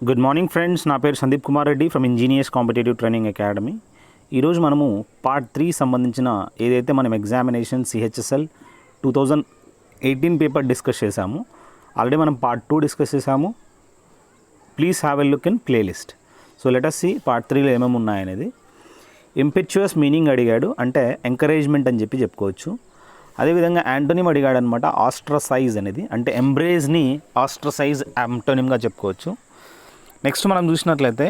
Good morning friends, నా పేరు Sandeep Kumar Reddy from engineers competitive training academy. ఈరోజు మనము పార్ట్ 3 సంబంధించిన ఏదైతే మనం ఎగ్జామినేషన్ సిహెచ్ఎస్ఎల్ 2018 పేపర్ డిస్కస్ చేశాము. ఆల్రెడీ మనం పార్ట్ 2 డిస్కస్ చేశాము. Please have a look in playlist. So let us see part 3లో ఏమేమి ఉన్నాయనేది. ఇంపెచ్యువస్ మీనింగ్ అడిగాడు, అంటే ఎంకరేజ్మెంట్ అని చెప్పుకోవచ్చు. అదేవిధంగా యాంటోనిమ్ అడిగాడు అనమాట, ఆస్ట్రసైజ్ అనేది, అంటే ఎంబ్రేజ్ని ఆస్ట్రసైజ్ యాంటోనిమ్గా చెప్పుకోవచ్చు. నెక్స్ట్ మనం చూసినట్లయితే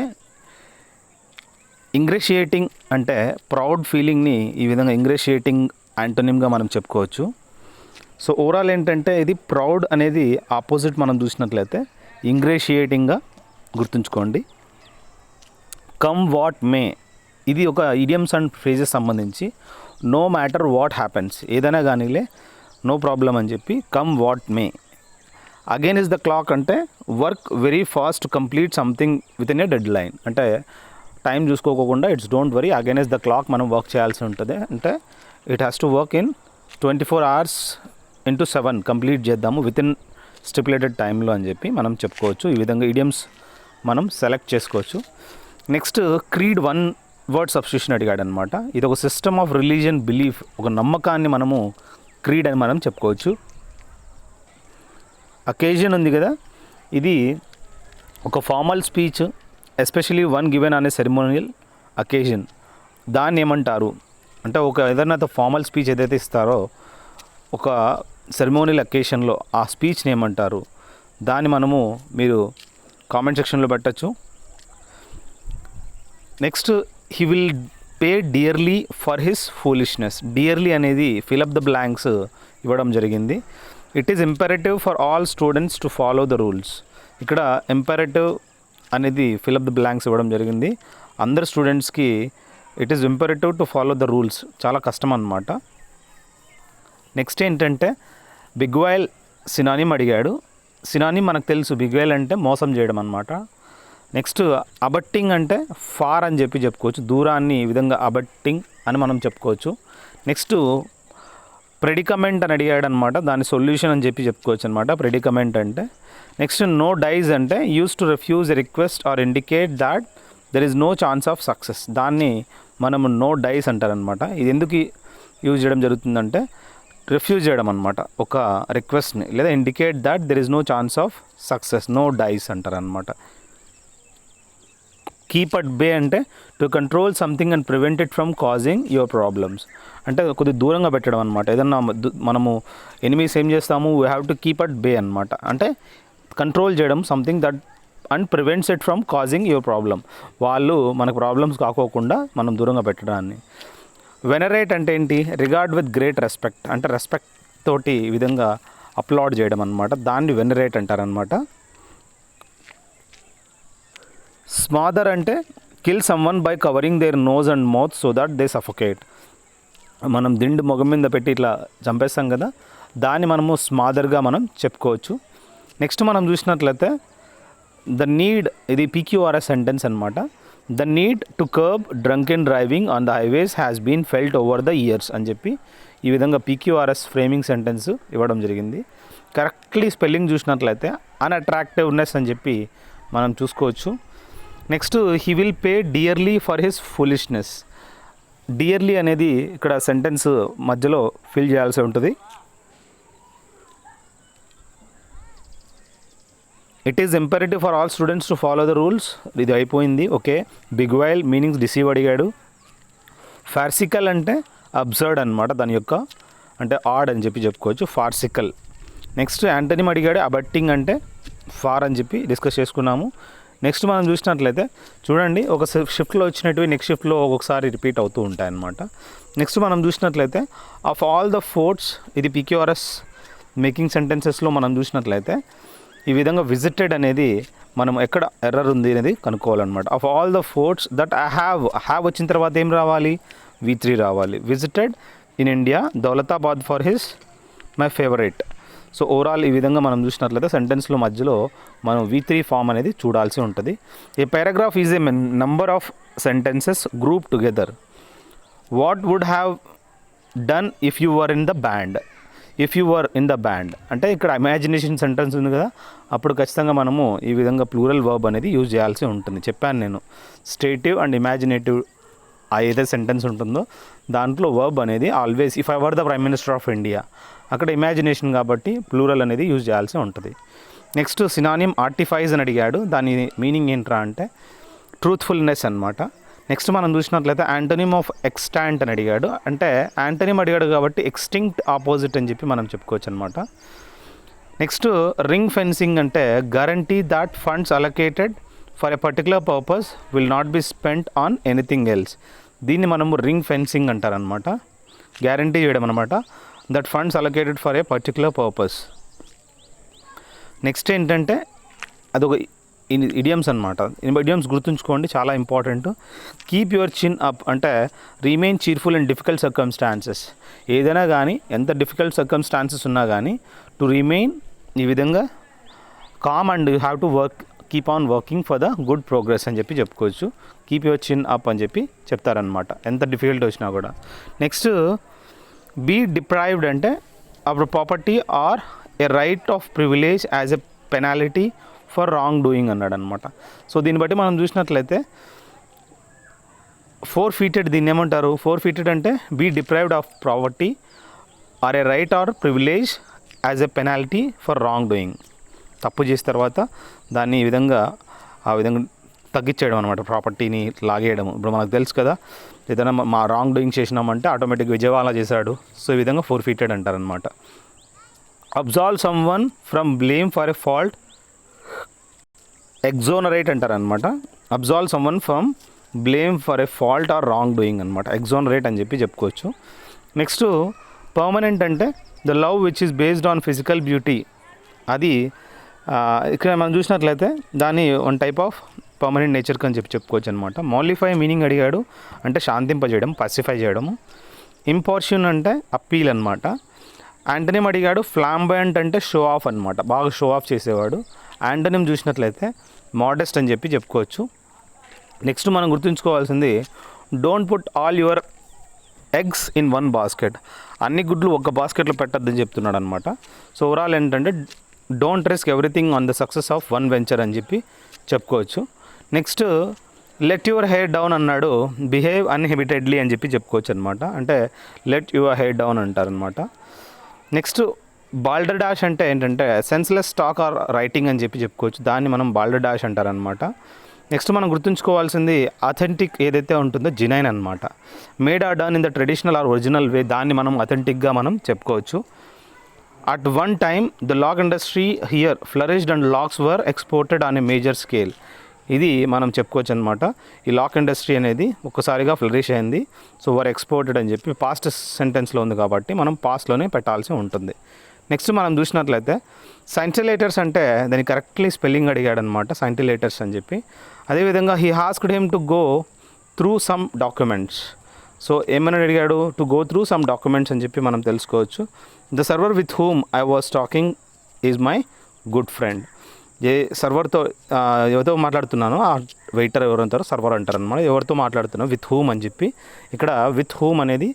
ఇంగ్రేషియేటింగ్ అంటే ప్రౌడ్ ఫీలింగ్ని ఈ విధంగా ఇంగ్రేషియేటింగ్ యాంటోనిమ్గా మనం చెప్పుకోవచ్చు. సో ఓవరాల్ ఏంటంటే ఇది ప్రౌడ్ అనేది ఆపోజిట్ మనం చూసినట్లయితే ఇంగ్రేషియేటింగ్గా గుర్తుంచుకోండి. కమ్ వాట్ మే, ఇది ఒక ఇడియమ్స్ అండ్ ఫ్రేజెస్ సంబంధించి. నో మ్యాటర్ వాట్ హ్యాపెన్స్, ఏదైనా కానీలే నో ప్రాబ్లం అని చెప్పి come what may. Against the clock అంటే work very fast to complete something within a deadline, అంటే టైం చూసుకోకుండా it's don't worry against the clock మనం work చేయాల్సి ఉంటుంది. అంటే it has to work in 24 hours into 7 complete చేద్దాము within stipulated టైంలో అని చెప్పి మనం చెప్పుకోవచ్చు. ఈ విధంగా ఇడియమ్స్ మనం సెలెక్ట్ చేసుకోవచ్చు. నెక్స్ట్ క్రీడ్ 1 word సబ్స్టిట్యూషన్ అడిగాడు అనమాట. ఇది ఒక సిస్టమ్ ఆఫ్ రిలీజియన్ బిలీఫ్, ఒక నమ్మకాన్ని మనము క్రీడ్ అని మనం చెప్పుకోవచ్చు. అకేజన్ ఉంది కదా, ఇది ఒక formal speech, especially one given అనే సెరిమోనియల్ అకేజన్. దాన్ని ఏమంటారు అంటే ఒక ఏదైనా ఫార్మల్ స్పీచ్ ఏదైతే ఇస్తారో ఒక సెరిమోనియల్ అకేషన్లో ఆ స్పీచ్ని ఏమంటారు, దాన్ని మనము మీరు కామెంట్ సెక్షన్లో పెట్టచ్చు. Next he will pay dearly for his foolishness. Dearly అనేది ఫిలప్ ద బ్లాంక్స్ ఇవ్వడం జరిగింది. It is imperative for all students to follow the rules. ఇక్కడ ఇంపెరేటివ్ అనేది ఫిలప్ ద బ్లాంక్స్ ఇవ్వడం జరిగింది. అందరు స్టూడెంట్స్కి it is imperative to follow the rules, చాలా కష్టం అన్నమాట. నెక్స్ట్ ఏంటంటే బిగ్వైల్ సినానిమ్ అడిగాడు. సినానిమ్ మనకు తెలుసు, బిగ్వైల్ అంటే మోసం చేయడం అన్నమాట. నెక్స్ట్ అబట్టింగ్ అంటే ఫార్ అని చెప్పుకోవచ్చు, దూరాన్ని ఈ విధంగా అబట్టింగ్ అని మనం చెప్పుకోవచ్చు. నెక్స్ట్ ప్రెడికమెంట్ అని అడిగాడు అనమాట, దాని సొల్యూషన్ అని చెప్పుకోవచ్చు అనమాట ప్రెడికమెంట్ అంటే. నెక్స్ట్ నో డైజ్ అంటే use to refuse a request or indicate that there is no chance of success. దాన్ని మనం నో డైస్ అంటారనమాట. ఇది ఎందుకు యూజ్ చేయడం జరుగుతుందంటే రిఫ్యూజ్ చేయడం అనమాట ఒక రిక్వెస్ట్ని, లేదా indicate that there is no chance of success, no dice అంటారనమాట. కీప్ అట్ బే అంటే to control something and prevent it from causing your problems, అంటే కొద్దిగా దూరంగా పెట్టడం అనమాట. ఏదన్నా మనము ఎనిమీస్ ఏం చేస్తాము, we have to keep at bay అనమాట, అంటే కంట్రోల్ చేయడం something that and prevents it from causing your problem. వాళ్ళు మనకు ప్రాబ్లమ్స్ కాకోకుండా మనం దూరంగా పెట్టడాన్ని. వెనరేట్ అంటే ఏంటి, రిగార్డ్ విత్ గ్రేట్ రెస్పెక్ట్, అంటే రెస్పెక్ట్ తోటి ఈ విధంగా అప్లాడ్ చేయడం అనమాట, దాన్ని వెనరేట్ అంటారనమాట. స్మాదర్ అంటే kill someone by covering their nose and mouth so that they suffocate. మనం దిండు మొగం మీద పెట్టి ఇట్లా చంపేస్తాం కదా, దాన్ని మనము స్మాదర్గా మనం చెప్పుకోవచ్చు. నెక్స్ట్ మనం చూసినట్లయితే ద నీడ్, ఇది పీక్యూఆర్ఎస్ సెంటెన్స్ అనమాట. The need to curb drunken driving on the highways has been felt over the years అని చెప్పి ఈ విధంగా పీక్యూఆర్ఎస్ ఫ్రేమింగ్ సెంటెన్స్ ఇవ్వడం జరిగింది. కరెక్ట్లీ స్పెల్లింగ్ చూసినట్లయితే అన్అట్రాక్టివ్నెస్ అని చెప్పి మనం చూసుకోవచ్చు. Next he will pay dearly for his foolishness. Dearly అనేది ఇక్కడ సెంటెన్స్ మధ్యలో ఫిల్ చేయాల్సి ఉంటుంది. It is imperative for all students to follow the rules, ఇది అయిపోయింది. ఓకే. బిగ్వైల్ మీనింగ్స్ డిసీవ్ అడిగాడు. ఫార్సికల్ అంటే అబ్సర్డ్ అనమాట, దాని యొక్క అంటే ఆడ్ అని చెప్పుకోవచ్చు, ఫార్సికల్. నెక్స్ట్ యాంటోనిమ్ అడిగాడు, అబట్టింగ్ అంటే ఫార్ అని చెప్పి డిస్కస్ చేసుకున్నాము. నెక్స్ట్ మనం చూసినట్లయితే చూడండి, ఒక షిఫ్ట్లో వచ్చినట్టు నెక్స్ట్ షిఫ్ట్లో ఒక్కొక్కసారి రిపీట్ అవుతూ ఉంటాయి అన్నమాట. నెక్స్ట్ మనం చూసినట్లయితే ఆఫ్ ఆల్ ద ఫోర్ట్స్, ఇది పీక్యూఆర్ఎస్ మేకింగ్ సెంటెన్సెస్లో మనం చూసినట్లయితే ఈ విధంగా విజిటెడ్ అనేది మనం ఎక్కడ ఎర్రర్ ఉంది అనేది కనుక్కోవాలన్నమాట. Of all the forts that I have వచ్చిన తర్వాత ఏం రావాలి, V3 రావాలి. Visited in India Daulatabad for his my favourite. So overall ఈ విధంగా మనం చూసినట్లయితే సెంటెన్స్లో మధ్యలో మనం V3 ఫామ్ అనేది చూడాల్సి ఉంటుంది. A paragraph is a number of sentences group together. What would have done if you were in the band. If you were in the band. అంటే ఇక్కడ ఇమాజినేషన్ సెంటెన్స్ ఉంది కదా, అప్పుడు ఖచ్చితంగా మనము ఈ విధంగా ప్లూరల్ వర్బ్ అనేది యూజ్ చేయాల్సి ఉంటుంది. చెప్పాను నేను, స్టేటివ్ అండ్ ఇమాజినేటివ్ ఏదైతే సెంటెన్స్ ఉంటుందో దాంట్లో వర్బ్ అనేది always if I were the prime minister of India, అక్కడ ఇమాజినేషన్ కాబట్టి ప్లూరల్ అనేది యూజ్ చేయాల్సి ఉంటుంది. నెక్స్ట్ సినానిమ్ ఆర్టిఫైజ్ అని అడిగాడు, దాని మీనింగ్ ఏంట్రా అంటే ట్రూత్ఫుల్నెస్ అనమాట. నెక్స్ట్ మనం చూసినట్లయితే యాంటోనిమ్ ఆఫ్ ఎక్స్టాంట్ అని అడిగాడు, అంటే యాంటోనిమ్ అడిగాడు కాబట్టి ఎక్స్టింక్ట్ ఆపోజిట్ అని చెప్పి మనం చెప్పుకోవచ్చు అనమాట. నెక్స్ట్ రింగ్ ఫెన్సింగ్ అంటే guarantee that funds allocated for a particular purpose will not be spent on anything else. దీన్ని మనము రింగ్ ఫెన్సింగ్ అంటారనమాట, గ్యారంటీ చేయడం అనమాట, that funds allocated for a particular purpose. Next ఏంటంటే అదొక ఇడియమ్స్ అనమాట. ఇడియమ్స్ గుర్తుంచుకోండి, చాలా important. Keep your chin up అంటే remain cheerful in difficult circumstances. ఏదైనా కానీ ఎంత డిఫికల్ట్ సర్కమ్స్టాన్సెస్ ఉన్నా కానీ టు రిమైన్ ఈ విధంగా calm and you have to work, keep on working for the good progress అని చెప్పి చెప్పుకోవచ్చు. కీప్ యువర్ చిన్ అప్ అని చెప్పి చెప్తారనమాట ఎంత డిఫికల్ట్ వచ్చినా కూడా. నెక్స్ట్ బీ డిప్రైవ్డ్ అంటే our property or a right of privilege as a penalty for wrong doing అన్నాడు అనమాట. సో దీన్ని బట్టి మనం చూసినట్లయితే ఫోర్ఫీటెడ్, దీన్ని ఏమంటారు, ఫోర్ఫీటెడ్ అంటే be deprived of property or a right or privilege as a penalty for wrongdoing. తప్పు చేసిన తర్వాత దాన్ని ఈ విధంగా ఆ విధంగా తగ్గించేయడం అనమాట, ప్రాపర్టీని లాగేయడం. ఇప్పుడు మనకు తెలుసు కదా, ఏదైనా మా రాంగ్ డూయింగ్ చేసినామంటే ఆటోమేటిక్గా విజయవాడ చేశాడు, సో ఈ విధంగా ఫోర్ఫీటెడ్ అంటారనమాట. Absolve someone from blame for a fault, exonerate అంటారనమాట. Absolve someone from blame for a fault or wrongdoing అనమాట, ఎగ్జోనరేట్ అని చెప్పి చెప్పుకోవచ్చు. నెక్స్ట్ పర్మనెంట్ అంటే the love which is based on physical beauty. అది ఇక్కడ మనం చూసినట్లయితే దాన్ని వన్ టైప్ ఆఫ్ పర్మనెంట్ నేచర్కి అని చెప్పి చెప్పుకోవచ్చు అనమాట. మాలిఫై మీనింగ్ అడిగాడు అంటే శాంతింపజేయడం, పసిఫై చేయడము. ఇంపార్షన్ అంటే అప్పీల్ అనమాట. యాంటనిమ్ అడిగాడు, ఫ్లాంబయంట్ అంటే షో ఆఫ్ అనమాట, బాగా షో ఆఫ్ చేసేవాడు. యాంటనిమ్ చూసినట్లయితే మోడెస్ట్ అని చెప్పి చెప్పుకోవచ్చు. నెక్స్ట్ మనం గుర్తుంచుకోవాల్సింది don't put all your eggs in one basket. అన్ని గుడ్లు ఒక బాస్కెట్లో పెట్టద్దని చెప్తున్నాడు అనమాట. సో ఓవరాల్ ఏంటంటే don't risk everything on the success of one venture అని చెప్పి చెప్పుకోవచ్చు. Next let your hair down అన్నాడు, బిహేవ్ అన్ఇన్హిబిటెడ్లీ అని చెప్పి చెప్పుకోవచ్చు అనమాట, అంటే లెట్ యువర్ హెయిర్ డౌన్ అంటారనమాట. నెక్స్ట్ బాల్డర్ డాష్ అంటే ఏంటంటే సెన్స్లెస్ టాక్ ఆర్ రైటింగ్ అని చెప్పి చెప్పుకోవచ్చు, దాన్ని మనం బాల్డర్ డాష్ అంటారనమాట. నెక్స్ట్ మనం గుర్తుంచుకోవాల్సింది అథెంటిక్ ఏదైతే ఉంటుందో జినైన్ అనమాట. Made or done in the traditional or original way, దాన్ని మనం అథెంటిక్గా మనం చెప్పుకోవచ్చు. At one time the log industry here flourished and lakhs were exported on a major scale. ఇది మనం చెప్పుకోవచ్చు అనమాట. ఈ లాక్ ఇండస్ట్రీ అనేది ఒక్కసారిగా ఫ్లరిష్ అయింది, సో వర్ ఎక్స్పోర్టెడ్ అని చెప్పి పాస్ట్ సెంటెన్స్లో ఉంది కాబట్టి మనం పాస్ట్లోనే పెట్టాల్సి ఉంటుంది. నెక్స్ట్ మనం చూసినట్లయితే సైంటిలేటర్స్ అంటే దాన్ని కరెక్ట్లీ స్పెల్లింగ్ అడిగాడు అనమాట, సైంటిలేటర్స్ అని చెప్పి. అదేవిధంగా he asked him to go through some documents. So ఏమైనా అడిగాడు, to go through some documents అని చెప్పి మనం తెలుసుకోవచ్చు. The server with whom I was talking is my good friend. A సర్వర్తో ఎవరితో మాట్లాడుతున్నానో ఆ వెయిటర్ ఎవరు అంటారో సర్వర్ అంటారు అనమాట. ఎవరితో మాట్లాడుతున్నావు, విత్ హూమ్ అని చెప్పి ఇక్కడ విత్ హూమ్ అనేది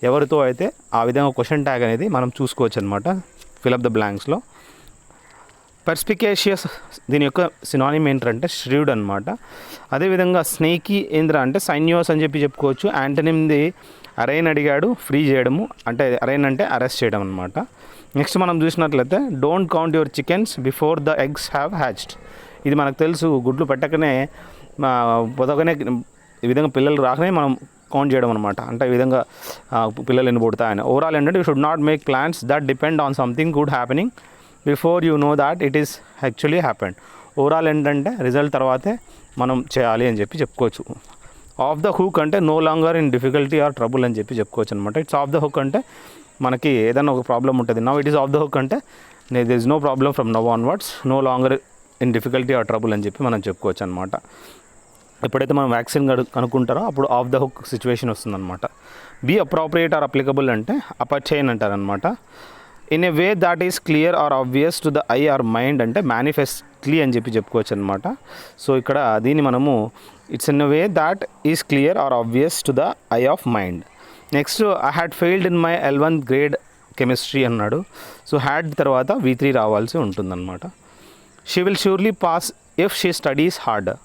ఎవరితో అయితే ఆ విధంగా క్వశ్చన్ ట్యాగ్ అనేది మనం చూసుకోవచ్చు అనమాట ఫిల్ అప్ ద బ్లాంక్స్లో. పర్స్పికేషియస్ దీని యొక్క సినానిమ్ ఏంటంటే ష్రీవ్డ్ అనమాట. అదేవిధంగా స్నేకీ ఏంద్ర అంటే సైన్యోస్ అని చెప్పి చెప్పుకోవచ్చు. యాంటనిమ్ది అరైన్ అడిగాడు, ఫ్రీ చేయడము, అంటే అరైన్ అంటే అరెస్ట్ చేయడం అనమాట. నెక్స్ట్ మనం చూసినట్లయితే don't count your chickens before the eggs have hatched. ఇది మనకు తెలుసు, గుడ్లు పెట్టకనే పొదగనే ఈ విధంగా పిల్లలు రాకనే మనం కౌంట్ చేయడం అనమాట, అంటే ఈ విధంగా పిల్లలు ఎన్ని పుడతాయని. ఓవరాల్ ఏంటంటే you should not make plans that depend on something good happening before you know that it is actually happened. Overall ఏంటంటే రిజల్ట్ తర్వాతే మనం చేయాలి అని చెప్పి చెప్పుకోవచ్చు. ఆఫ్ ద హుక్ అంటే no longer in difficulty or trouble అని చెప్పి చెప్పుకోవచ్చు అనమాట. ఇట్స్ ఆఫ్ ద హుక్ అంటే మనకి ఏదైనా ఒక ప్రాబ్లం ఉంటుంది, now it is off the hook అంటే there is no problem from now onwards, no longer in difficulty or trouble అని చెప్పి మనం చెప్పుకోవచ్చు అనమాట. ఎప్పుడైతే మనం వ్యాక్సిన్ కనుక్కుంటారో అప్పుడు ఆఫ్ ద హుక్ సిచ్యువేషన్ వస్తుందన్నమాట. బీ అప్రాప్రియేట్ ఆర్ అప్లికబుల్ అంటే అపర్చైన్ అంటారనమాట. In a way that is clear or obvious to the eye or mind అంటే మేనిఫెస్ట్లీ అని చెప్పి చెప్పుకోవచ్చు అనమాట. సో ఇక్కడ దీన్ని మనము it's in a way that is clear or obvious to the eye of mind. Next I had failed in my L1 grade chemistry అన్నాడు. So had తర్వాత V3 రావాల్సి ఉంటుందన్నమాట. She will surely pass if she studies harder.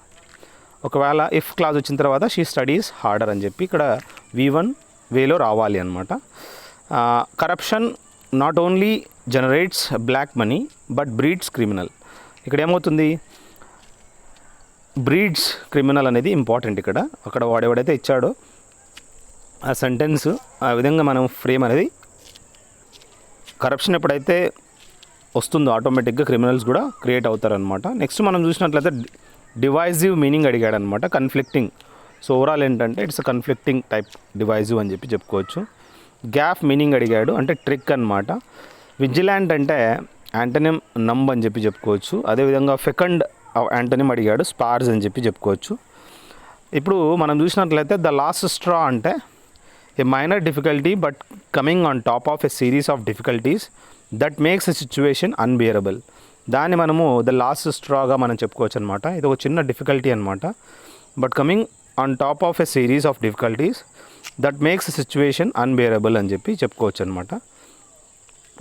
ఒకవేళ if clause వచ్చిన తర్వాత she studies harder అని చెప్పి ఇక్కడ V1 వేలో రావాలి అనమాట. Corruption not only generates black money but breeds criminal. ఇక్కడ ఏమవుతుంది, బ్రీడ్స్ క్రిమినల్ అనేది ఇంపార్టెంట్. ఇక్కడ అక్కడ వాడు ఎవడైతే ఇచ్చాడో ఆ సెంటెన్స్ ఆ విధంగా మనం ఫ్రేమ్ అనేది, కరప్షన్ ఎప్పుడైతే వస్తుందో ఆటోమేటిక్గా క్రిమినల్స్ కూడా క్రియేట్ అవుతారనమాట. నెక్స్ట్ మనం చూసినట్లయితే డివైజివ్ మీనింగ్ అడిగాడు అనమాట, కన్ఫ్లిక్టింగ్. సో ఓవరాల్ ఏంటంటే ఇట్స్ కన్ఫ్లిక్టింగ్ టైప్ డివైజివ్ అని చెప్పి చెప్పుకోవచ్చు. గ్యాఫ్ మీనింగ్ అడిగాడు, అంటే ట్రిక్ అనమాట. విజిలాంట్ అంటే యాంటనిమ్ నంబ్ అని చెప్పి చెప్పుకోవచ్చు. అదేవిధంగా ఫెకండ్ యాంటనిమ్ అడిగాడు, స్పార్స్ అని చెప్పి చెప్పుకోవచ్చు. ఇప్పుడు మనం చూసినట్లయితే ద లాస్ట్ స్ట్రా అంటే a minor difficulty but coming on top of a series of difficulties that makes a situation unbearable. దాన్ని మనము ద లాస్ట్ స్ట్రాగా మనం చెప్పుకోవచ్చు అనమాట. ఇది ఒక చిన్న డిఫికల్టీ అనమాట, but coming on top of a series of difficulties that makes a situation unbearable అని చెప్పి చెప్పుకోవచ్చు అనమాట.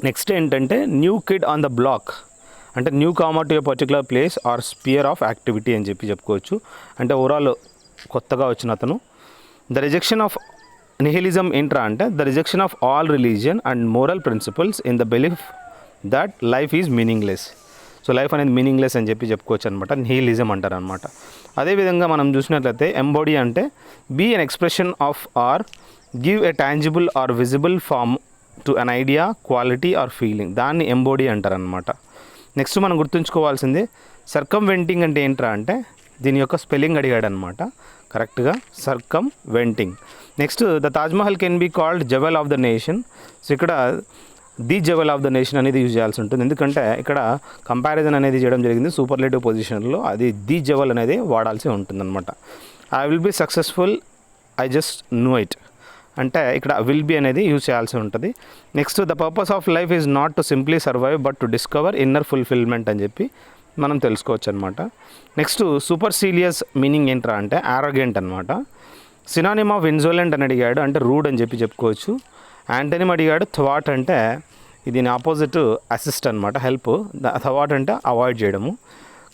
నెక్స్ట్ ఏంటంటే new kid on the block అంటే newcomer to a particular place or sphere of activity అని చెప్పి చెప్పుకోవచ్చు. అంటే ఓవరాల్ కొత్తగా వచ్చిన అతను. ద రిజెక్షన్ ఆఫ్ నిహిలిజం ఏంట్రా అంటే the rejection of all religion and moral principles in the belief that life is meaningless. So life అనేది మీనింగ్లెస్ అని చెప్పి చెప్పుకోవచ్చు అనమాట, నిహిలిజం అంటారు అనమాట. అదేవిధంగా మనం చూసినట్లయితే ఎంబాడీ అంటే be an expression of or give a tangible or visible form to an idea, quality or feeling, దాన్ని ఎంబాడీ అంటారనమాట. నెక్స్ట్ మనం గుర్తుంచుకోవాల్సింది సర్కంవెంటింగ్ అంటే ఏంట్రా అంటే దీని యొక్క స్పెల్లింగ్ అడిగాడు అనమాట కరెక్ట్గా, సర్కంవెంటింగ్. Next the Taj Mahal can be called jewel of the nation. So ఇక్కడ the jewel of the nation అనేది యూజ్ చేయాల్సి ఉంటుంది, ఎందుకంటే ఇక్కడ కంపారిజన్ అనేది చేయడం జరిగింది సూపర్లేటివ్ పొజిషన్లో, అది ది జెవెల్ అనేది వాడాల్సి ఉంటుంది అనమాట. I will be successful, I just know it అంటే ఇక్కడ విల్ బీ అనేది యూజ్ చేయాల్సి ఉంటుంది. Next the purpose of life is not to simply survive but to discover inner fulfilment అని చెప్పి మనం తెలుసుకోవచ్చు అనమాట. నెక్స్ట్ సూపర్సీలియస్ మీనింగ్ ఏంట్రా అంటే యారోగెంట్ అనమాట. సినానిమ్ ఆఫ్ ఇన్సోలెంట్ అని అడిగాడు, అంటే రూడ్ అని చెప్పి చెప్పుకోవచ్చు. యాంటనిమ్ అడిగాడు, థవాట్ అంటే దీని ఆపోజిట్ అసిస్ట్ అనమాట, హెల్ప్. థవాట్ అంటే అవాయిడ్ చేయడము.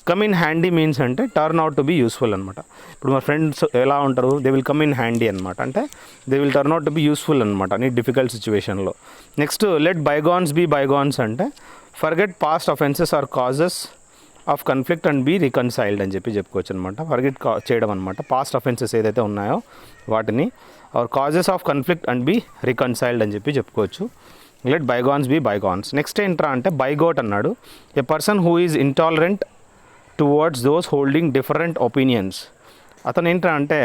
కమ్ ఇన్ హ్యాండీ మీన్స్ అంటే turn out to be useful అనమాట. ఇప్పుడు మా ఫ్రెండ్స్ ఎలా ఉంటారు, they will come in handy అనమాట, అంటే they will turn out to be useful అనమాట నీ డిఫికల్ట్ సిచ్యువేషన్లో. Next let bygones be bygones అంటే forget past offences or causes of conflict and be reconciled అని చెప్పి చెప్పుకోవచ్చు అనమాట. ఫర్గెట్ చేయడం అనమాట, పాస్ట్ అఫెన్సెస్ ఏదైతే ఉన్నాయో వాటిని, or causes of conflict and be reconciled అని చెప్పి చెప్పుకోవచ్చు. Let bygones be bygones. Next ఏంట్రా అంటే బైగోట్ అన్నాడు, a person who is intolerant towards those holding different opinions. అతను ఏంట్రా అంటే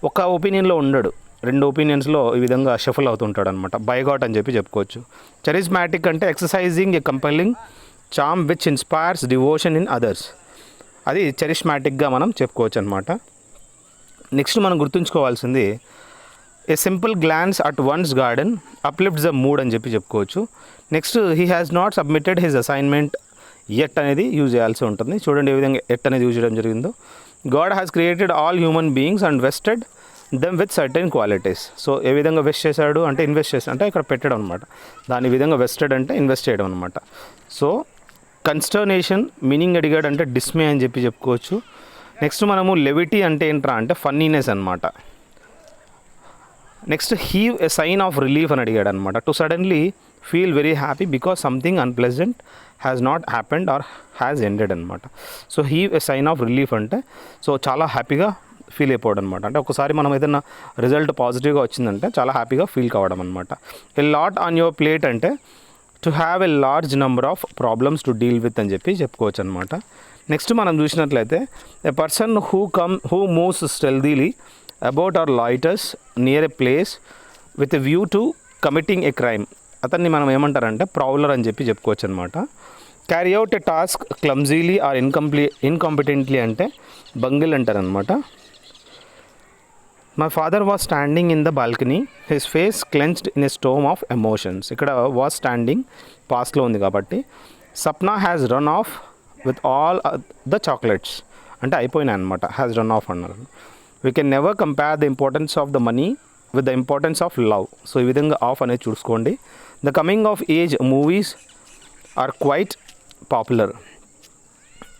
ఒక ఒపీనియన్లో ఉండడు, రెండు ఒపీనియన్స్లో ఈ విధంగా షఫల్ అవుతుంటాడు అనమాట, బైగాట్ అని చెప్పి చెప్పుకోవచ్చు. చరిస్మాటిక్ అంటే exercising a compelling charm which inspires devotion in others, అది చరిస్మాటిక్గా మనం చెప్పుకోవచ్చు అనమాట. నెక్స్ట్ మనం గుర్తుంచుకోవాల్సింది a simple glance at one's garden uplifts the mood అని చెప్పి చెప్పుకోవచ్చు. Next he has not submitted his assignment yet అనేది యూజ్ చేయాల్సి ఉంటుంది. చూడండి ఏ విధంగా ఎట్ అనేది యూజ్ చేయడం జరిగిందో. God has created all human beings and vested them with certain qualities. So ఏ విధంగా వెస్ట్ చేశాడు అంటే ఇన్వెస్ట్ చేశాడు అంటే ఇక్కడ పెట్టడం అనమాట, దాని విధంగా వెస్టెడ్ అంటే ఇన్వెస్ట్ చేయడం అనమాట. సో కన్స్టర్నేషన్ మీనింగ్ అడిగాడు అంటే డిస్మే అని చెప్పి చెప్పుకోవచ్చు. నెక్స్ట్ మనము లెవిటీ అంటే ఏంట్రా అంటే ఫన్నీనెస్ అనమాట. Next heave a sigh of relief అని అడిగాడు అనమాట, to suddenly feel very happy because something unpleasant has not happened or has ended అనమాట. So heave a sigh of relief అంటే సో చాలా హ్యాపీగా ఫీల్ అయిపోవడం అనమాట, అంటే ఒకసారి మనం ఏదైనా రిజల్ట్ పాజిటివ్గా వచ్చిందంటే చాలా హ్యాపీగా ఫీల్ కావడం అనమాట. A lot on your plate అంటే to have a large number of problems to deal with అని చెప్పి చెప్పుకోవచ్చు అనమాట. నెక్స్ట్ మనం చూసినట్లయితే a person who moves stealthily about or loiters near a place with a view to committing a crime, అతన్ని మనం ఏమంటారంటే ప్రౌలర్ అని చెప్పి చెప్పుకోవచ్చు అనమాట. Carry out a task clumsily or incompetently అంటే బంగిల్ అంటారనమాట. My father was standing in the balcony his face cleansed in a storm of emotions. ఇక్కడ వాజ్ స్టాండింగ్ పాస్ట్లో ఉంది కాబట్టి. Sapna has run off with all the chocolates అంటే అయిపోయినాయి అనమాట, has run off అన్నారు. We can never compare the importance of the money with the importance of love. So ఈ విధంగా ఆఫ్ అనేది చూసుకోండి. The coming of age movies are quite popular.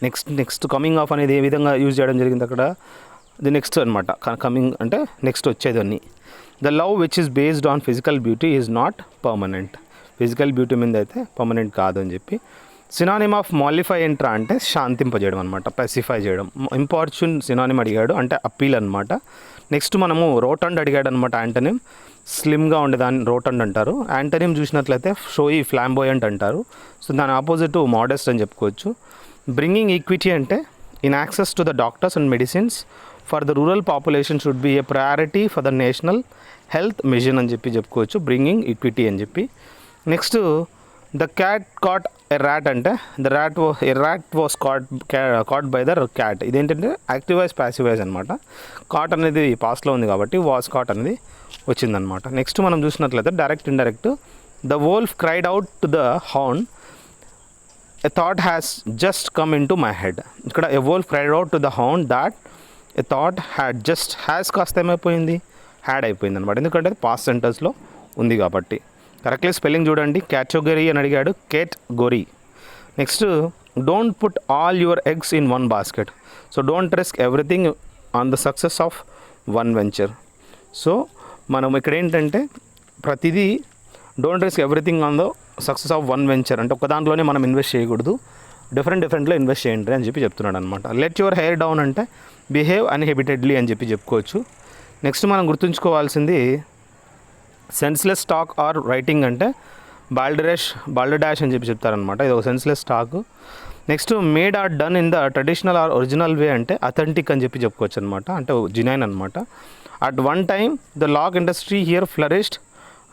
Next coming of అనేది ఏ విధంగా యూజ్ చేయడం జరిగింది అక్కడ, ది నెక్స్ట్ అనమాట. కమింగ్ అంటే నెక్స్ట్ వచ్చేదాన్ని. The love which is based on physical beauty is not permanent. Physical beauty మీద అయితే పర్మనెంట్ కాదు అని చెప్పి. సినానిమ్ ఆఫ్ మాలిఫై ఎంట్రా అంటే శాంతింపజేయడం అనమాట, పెసిఫై చేయడం. ఇంపార్చున్ సినానిమ్ అడిగాడు అంటే అప్పీల్ అనమాట. నెక్స్ట్ మనము రోటండ్ అడిగాడు అనమాట. యాంటనిమ్ స్లిమ్గా ఉండేదాన్ని రోటండ్ అంటారు. యాంటనిమ్ చూసినట్లయితే షోయి ఫ్లాంబోయంట్ అంటారు. సో దాని ఆపోజిట్ మోడెస్ట్ అని చెప్పుకోవచ్చు. బ్రింగింగ్ ఈక్విటీ అంటే in access to the doctors and medicines for the rural population should be a priority for the national health mission అని చెప్పి చెప్పుకోవచ్చు. బ్రింగింగ్ ఈక్విటీ అని చెప్పి. Next the cat caught a rat అంటే the rat was caught by the cat. ఇదేంటంటే active voice passive voice అనమాట. Caught అనేది పాస్ట్లో ఉంది కాబట్టి వాస్ కాట్ అనేది వచ్చిందనమాట. నెక్స్ట్ మనం చూసినట్లయితే direct indirect. The wolf cried out to the hound a thought has just come in to my head. ఇక్కడ a wolf cried out to the hound that a thought had just has కాస్త ఏమైపోయింది, had అయిపోయింది అనమాట. ఎందుకంటే అది past సెంటెన్స్లో ఉంది కాబట్టి. Correctly spelling చూడండి. క్యాటగరీ అని అడిగాడు, category. Next don't put all your eggs in one basket. So don't risk everything on the success of one venture. So మనం ఇక్కడ ఏంటంటే ప్రతిదీ don't risk everything on the success of one venture అంటే ఒక దాంట్లోనే మనం invest చేయకూడదు, డిఫరెంట్లో invest చేయండి అని చెప్పి చెప్తున్నాడు అనమాట. లెట్ యువర్ హెయిర్ డౌన్ అంటే బిహేవ్ అన్హెబిటెడ్లీ అని చెప్పి చెప్పుకోవచ్చు. నెక్స్ట్ మనం గుర్తుంచుకోవాల్సింది సెన్స్లెస్ టాక్ ఆర్ రైటింగ్ అంటే బాల్డడాష్ అని చెప్పి చెప్తారనమాట. ఇది ఒక senseless talk. Next made or done in the traditional or original way అంటే అథెంటిక్ అని చెప్పి చెప్పుకోవచ్చు అనమాట, అంటే జినైన్ అనమాట. At one time the lac industry here flourished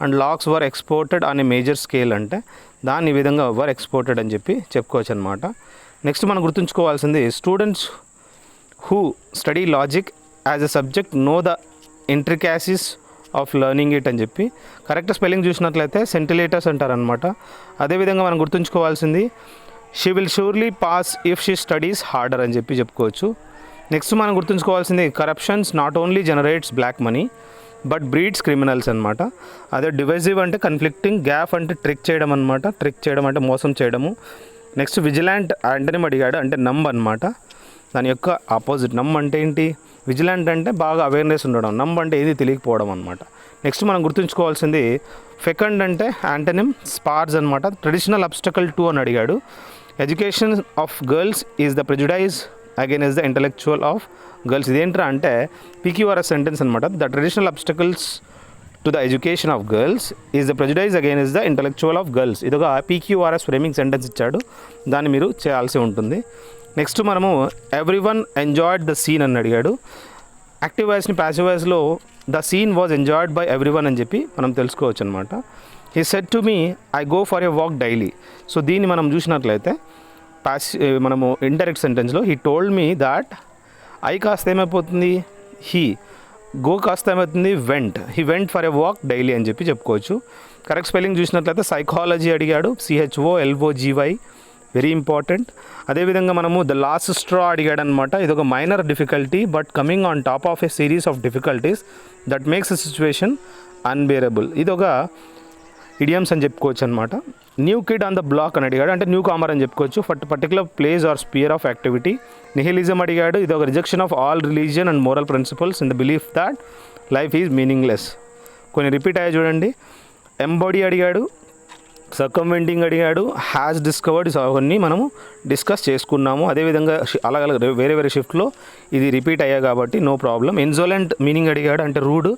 and lakhs were exported on a major scale అంటే దాన్ని ఈ విధంగా వర్ ఎక్స్పోర్టెడ్ అని చెప్పి చెప్పుకోవచ్చు అనమాట. నెక్స్ట్ మనం గుర్తుంచుకోవాల్సింది students who study logic as a subject know the intricacies of learning it అని చెప్పి. కరెక్ట్ స్పెల్లింగ్ చూసినట్లయితే సెంటిలేటర్స్ అంటారనమాట. అదేవిధంగా మనం గుర్తుంచుకోవాల్సింది she will surely pass if she studies harder అని చెప్పి చెప్పుకోవచ్చు. నెక్స్ట్ మనం గుర్తుంచుకోవాల్సింది corruptions not only generates black money but breeds criminals అనమాట. అదే డివైజివ్ అంటే కన్ఫ్లిక్టింగ్, గ్యాఫ్ అంటే ట్రిక్ చేయడం అనమాట, ట్రిక్ చేయడం అంటే మోసం చేయడము. నెక్స్ట్ విజిలాంట్ యాంటనిమ్ అడిగాడు అంటే నంబ్ అనమాట. దాని యొక్క ఆపోజిట్ నమ్ అంటే ఏంటి, విజిలాంట్ అంటే బాగా అవేర్నెస్ ఉండడం, నమ్ అంటే ఏది తెలియకపోవడం అనమాట. నెక్స్ట్ మనం గుర్తుంచుకోవాల్సింది ఫెకండ్ అంటే యాంటనిమ్ స్పార్స్ అనమాట. ట్రెడిషనల్ అబ్స్టకల్ టు అని అడిగాడు. Education of girls is the prejudice against the intellectual of girls. ఇదేంట్రా అంటే పీక్యూఆర్ఎస్ సెంటెన్స్ అనమాట. The traditional obstacles to the education of girls is the prejudice against the intellectual of girls. ఇదొక PQRS framing sentence ఇచ్చాడు, దాన్ని మీరు చేయాల్సి ఉంటుంది. Next మనము every one enjoyed the scene అని అడిగాడు. యాక్టివ్ వాయిస్ని ప్యాసివ్ వాయిస్లో the scene was enjoyed by every one అని చెప్పి మనం తెలుసుకోవచ్చు అనమాట. He said to me I go for a walk daily. So దీన్ని మనం చూసినట్లయితే మనము ఇండైరెక్ట్ సెంటెన్స్లో he told me that I కాస్త ఏమైపోతుంది హీ, గో కాస్త ఏమవుతుంది went, he went for a walk daily అని చెప్పి చెప్పుకోవచ్చు. కరెక్ట్ స్పెల్లింగ్ చూసినట్లయితే సైకాలజీ అడిగాడు, CHOLOGY, వెరీ ఇంపార్టెంట్. అదేవిధంగా మనము ద లాస్ట్ స్ట్రా అడిగాడు అనమాట. ఇది ఒక minor difficulty but coming on top of a series of difficulties that makes a situation unbearable. ఇది ఒక ఇడియమ్స్ అని చెప్పుకోవచ్చు అనమాట. New kid on the block అని అడిగాడు అంటే న్యూ కామర్ అని చెప్పుకోవచ్చు. Particular place or sphere of activity. Nihilism అడిగాడు. ఇది ఒక rejection of all religion and moral principles in the belief that life is meaningless. కొన్ని రిపీట్ అయ్యాయి చూడండి. ఎంబాడీ అడిగాడు, సర్కంవెంటింగ్ అడిగాడు, హ్యాస్ డిస్కవర్డ్. అవన్నీ మనము డిస్కస్ చేసుకున్నాము. అదేవిధంగా అలాగ వేరే వేరే షిఫ్ట్లో ఇది రిపీట్ అయ్యా కాబట్టి నో ప్రాబ్లం. ఇన్సోలెంట్ మీనింగ్ అడిగాడు అంటే రూడ్,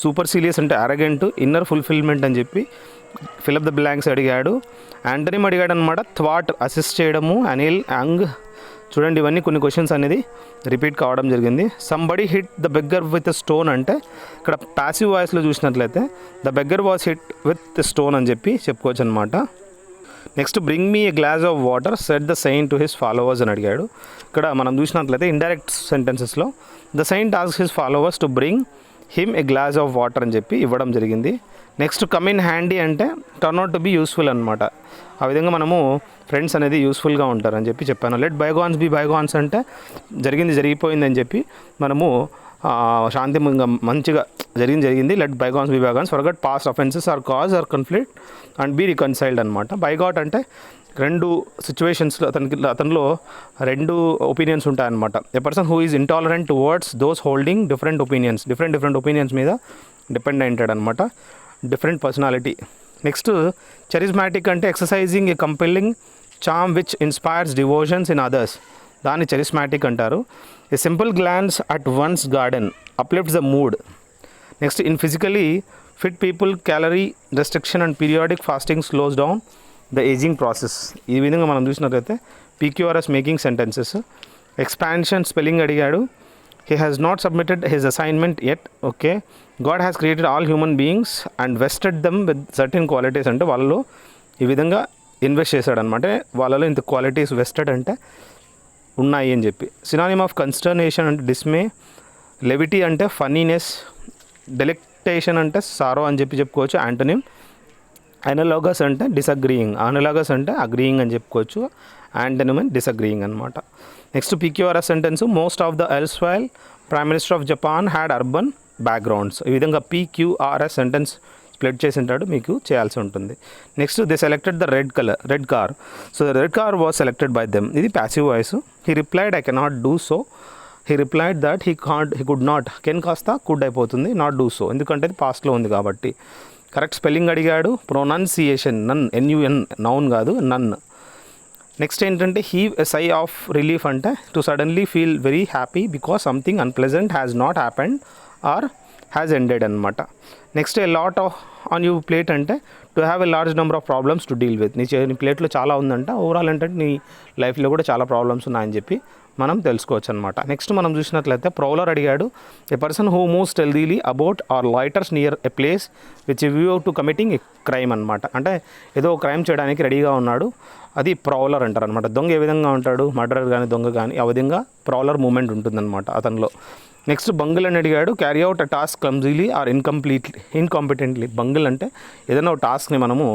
సూపర్సీలియస్ అంటే అరగెంట్, ఇన్నర్ ఫుల్ఫిల్మెంట్ అని చెప్పి ఫిలప్ ద బ్లాంక్స్ అడిగాడు. యాంటనిమ్ అడిగాడు అనమాట. థ్వాట్ అసిస్ట్ చేయడము, అనిల్, యాంగ్. చూడండి ఇవన్నీ కొన్ని క్వశ్చన్స్ అనేది రిపీట్ కావడం జరిగింది. Somebody hit the beggar with stone అంటే ఇక్కడ ప్యాసివ్ వాయిస్లో చూసినట్లయితే the beggar was hit with stone అని చెప్పి చెప్పుకోవచ్చు అనమాట. Next bring me a glass of water said the saint to his followers అని అడిగాడు. ఇక్కడ మనం చూసినట్లయితే ఇండైరెక్ట్ సెంటెన్సెస్లో the saint asks his followers to bring him a glass of water అని చెప్పి ఇవ్వడం జరిగింది. నెక్స్ట్ కమ్ ఇన్ హ్యాండీ అంటే turn out to be useful అనమాట. ఆ విధంగా మనము ఫ్రెండ్స్ అనేది యూస్ఫుల్గా ఉంటారని చెప్పి చెప్పాను. లెట్ బైగాన్స్ బి బైగాన్స్ అంటే జరిగింది జరిగిపోయిందని చెప్పి మనము శాంతిగా మంచిగా జరిగింది. Let bygones be bygones, forget past offences or cause or conflict and be reconciled అనమాట. బైగాట్ అంటే రెండు సిచ్యువేషన్స్లో అతనిలో రెండు ఒపీనియన్స్ ఉంటాయన్నమాట. A person who is intolerant towards those holding different opinions మీద డిపెండ్ అయింటాడు అనమాట. Different personality. నెక్స్ట్ చరిస్మాటిక్ అంటే exercising a compelling charm which inspires devotions in others, దాన్ని చరిస్మాటిక్ అంటారు. A simple glance at one's garden uplifts the mood. Next in physically fit people calorie restriction and periodic fasting slows down the ageing process. ఈ విధంగా మనం చూసినట్లయితే PQRS making sentences. Expansion spelling అడిగాడు. He has not submitted his assignment yet. Okay. God has created all human beings and vested them with certain qualities, అంటే వాళ్ళలో ఈ విధంగా invest చేశాడనమాట. వాళ్ళలో ఇంత క్వాలిటీస్ వెస్టెడ్ అంటే ఉన్నాయి అని చెప్పి. సినానిమ్ ఆఫ్ కన్స్టర్నేషన్ అంటే డిస్మే. లెవిటీ అంటే ఫన్నీనెస్. డెలిక్టేషన్ అంటే సారో అని చెప్పుకోవచ్చు. యాంటోనిమ్. అనలాగస్ అంటే డిసగ్రీయింగ్. అనలాగస్ అంటే అగ్రీయింగ్ అని చెప్పుకోవచ్చు. యాంటోనిమ్ అండ్ డిసగ్రీయింగ్ అనమాట. Next PQRS sentence. Most of the erstwhile prime minister of Japan had urban backgrounds. ఈ విధంగా PQRS సెంటెన్స్ స్ప్లిట్ చేసి ఉంటాడు, మీకు చేయాల్సి ఉంటుంది. Next they selected the red car. So the red car was selected by them. ఇది passive voice. He replied I cannot do so. He replied that he could not. Can కాస్త could అయిపోతుంది, not do so, ఎందుకంటే ఇది పాస్ట్లో ఉంది కాబట్టి. Correct spelling అడిగాడు. Pronunciation nun, NUN, noun కాదు, నన్. నెక్స్ట్ ఏంటంటే heave a sigh of relief అంటే to suddenly feel very happy because something unpleasant has not happened or has ended అనమాట. Next a lot of on you plate అంటే to have a large number of problems to deal with. నీ ప్లేట్లో చాలా ఉందంట, overall ఏంటంటే నీ లైఫ్లో కూడా చాలా ప్రాబ్లమ్స్ ఉన్నాయని చెప్పి మనం తెలుసుకోవచ్చు అనమాట. నెక్స్ట్ మనం చూసినట్లయితే ప్రౌలర్ అడిగాడు. A person who moves stealthily about or loiters near a place which view to committing a crime అనమాట. అంటే ఏదో క్రైమ్ చేయడానికి రెడీగా ఉన్నాడు, అది ప్రౌలర్ అంటారు అనమాట. దొంగ ఏ విధంగా ఉంటాడు, మర్డరర్ కానీ దొంగ కానీ, ఆ విధంగా ప్రౌలర్ మూమెంట్ ఉంటుందన్నమాట అతనిలో. నెక్స్ట్ బంగిల్ అని అడిగాడు. Carry out a task clumsily or incompetently. Bungle అంటే ఏదైనా ఒక టాస్క్ని మనము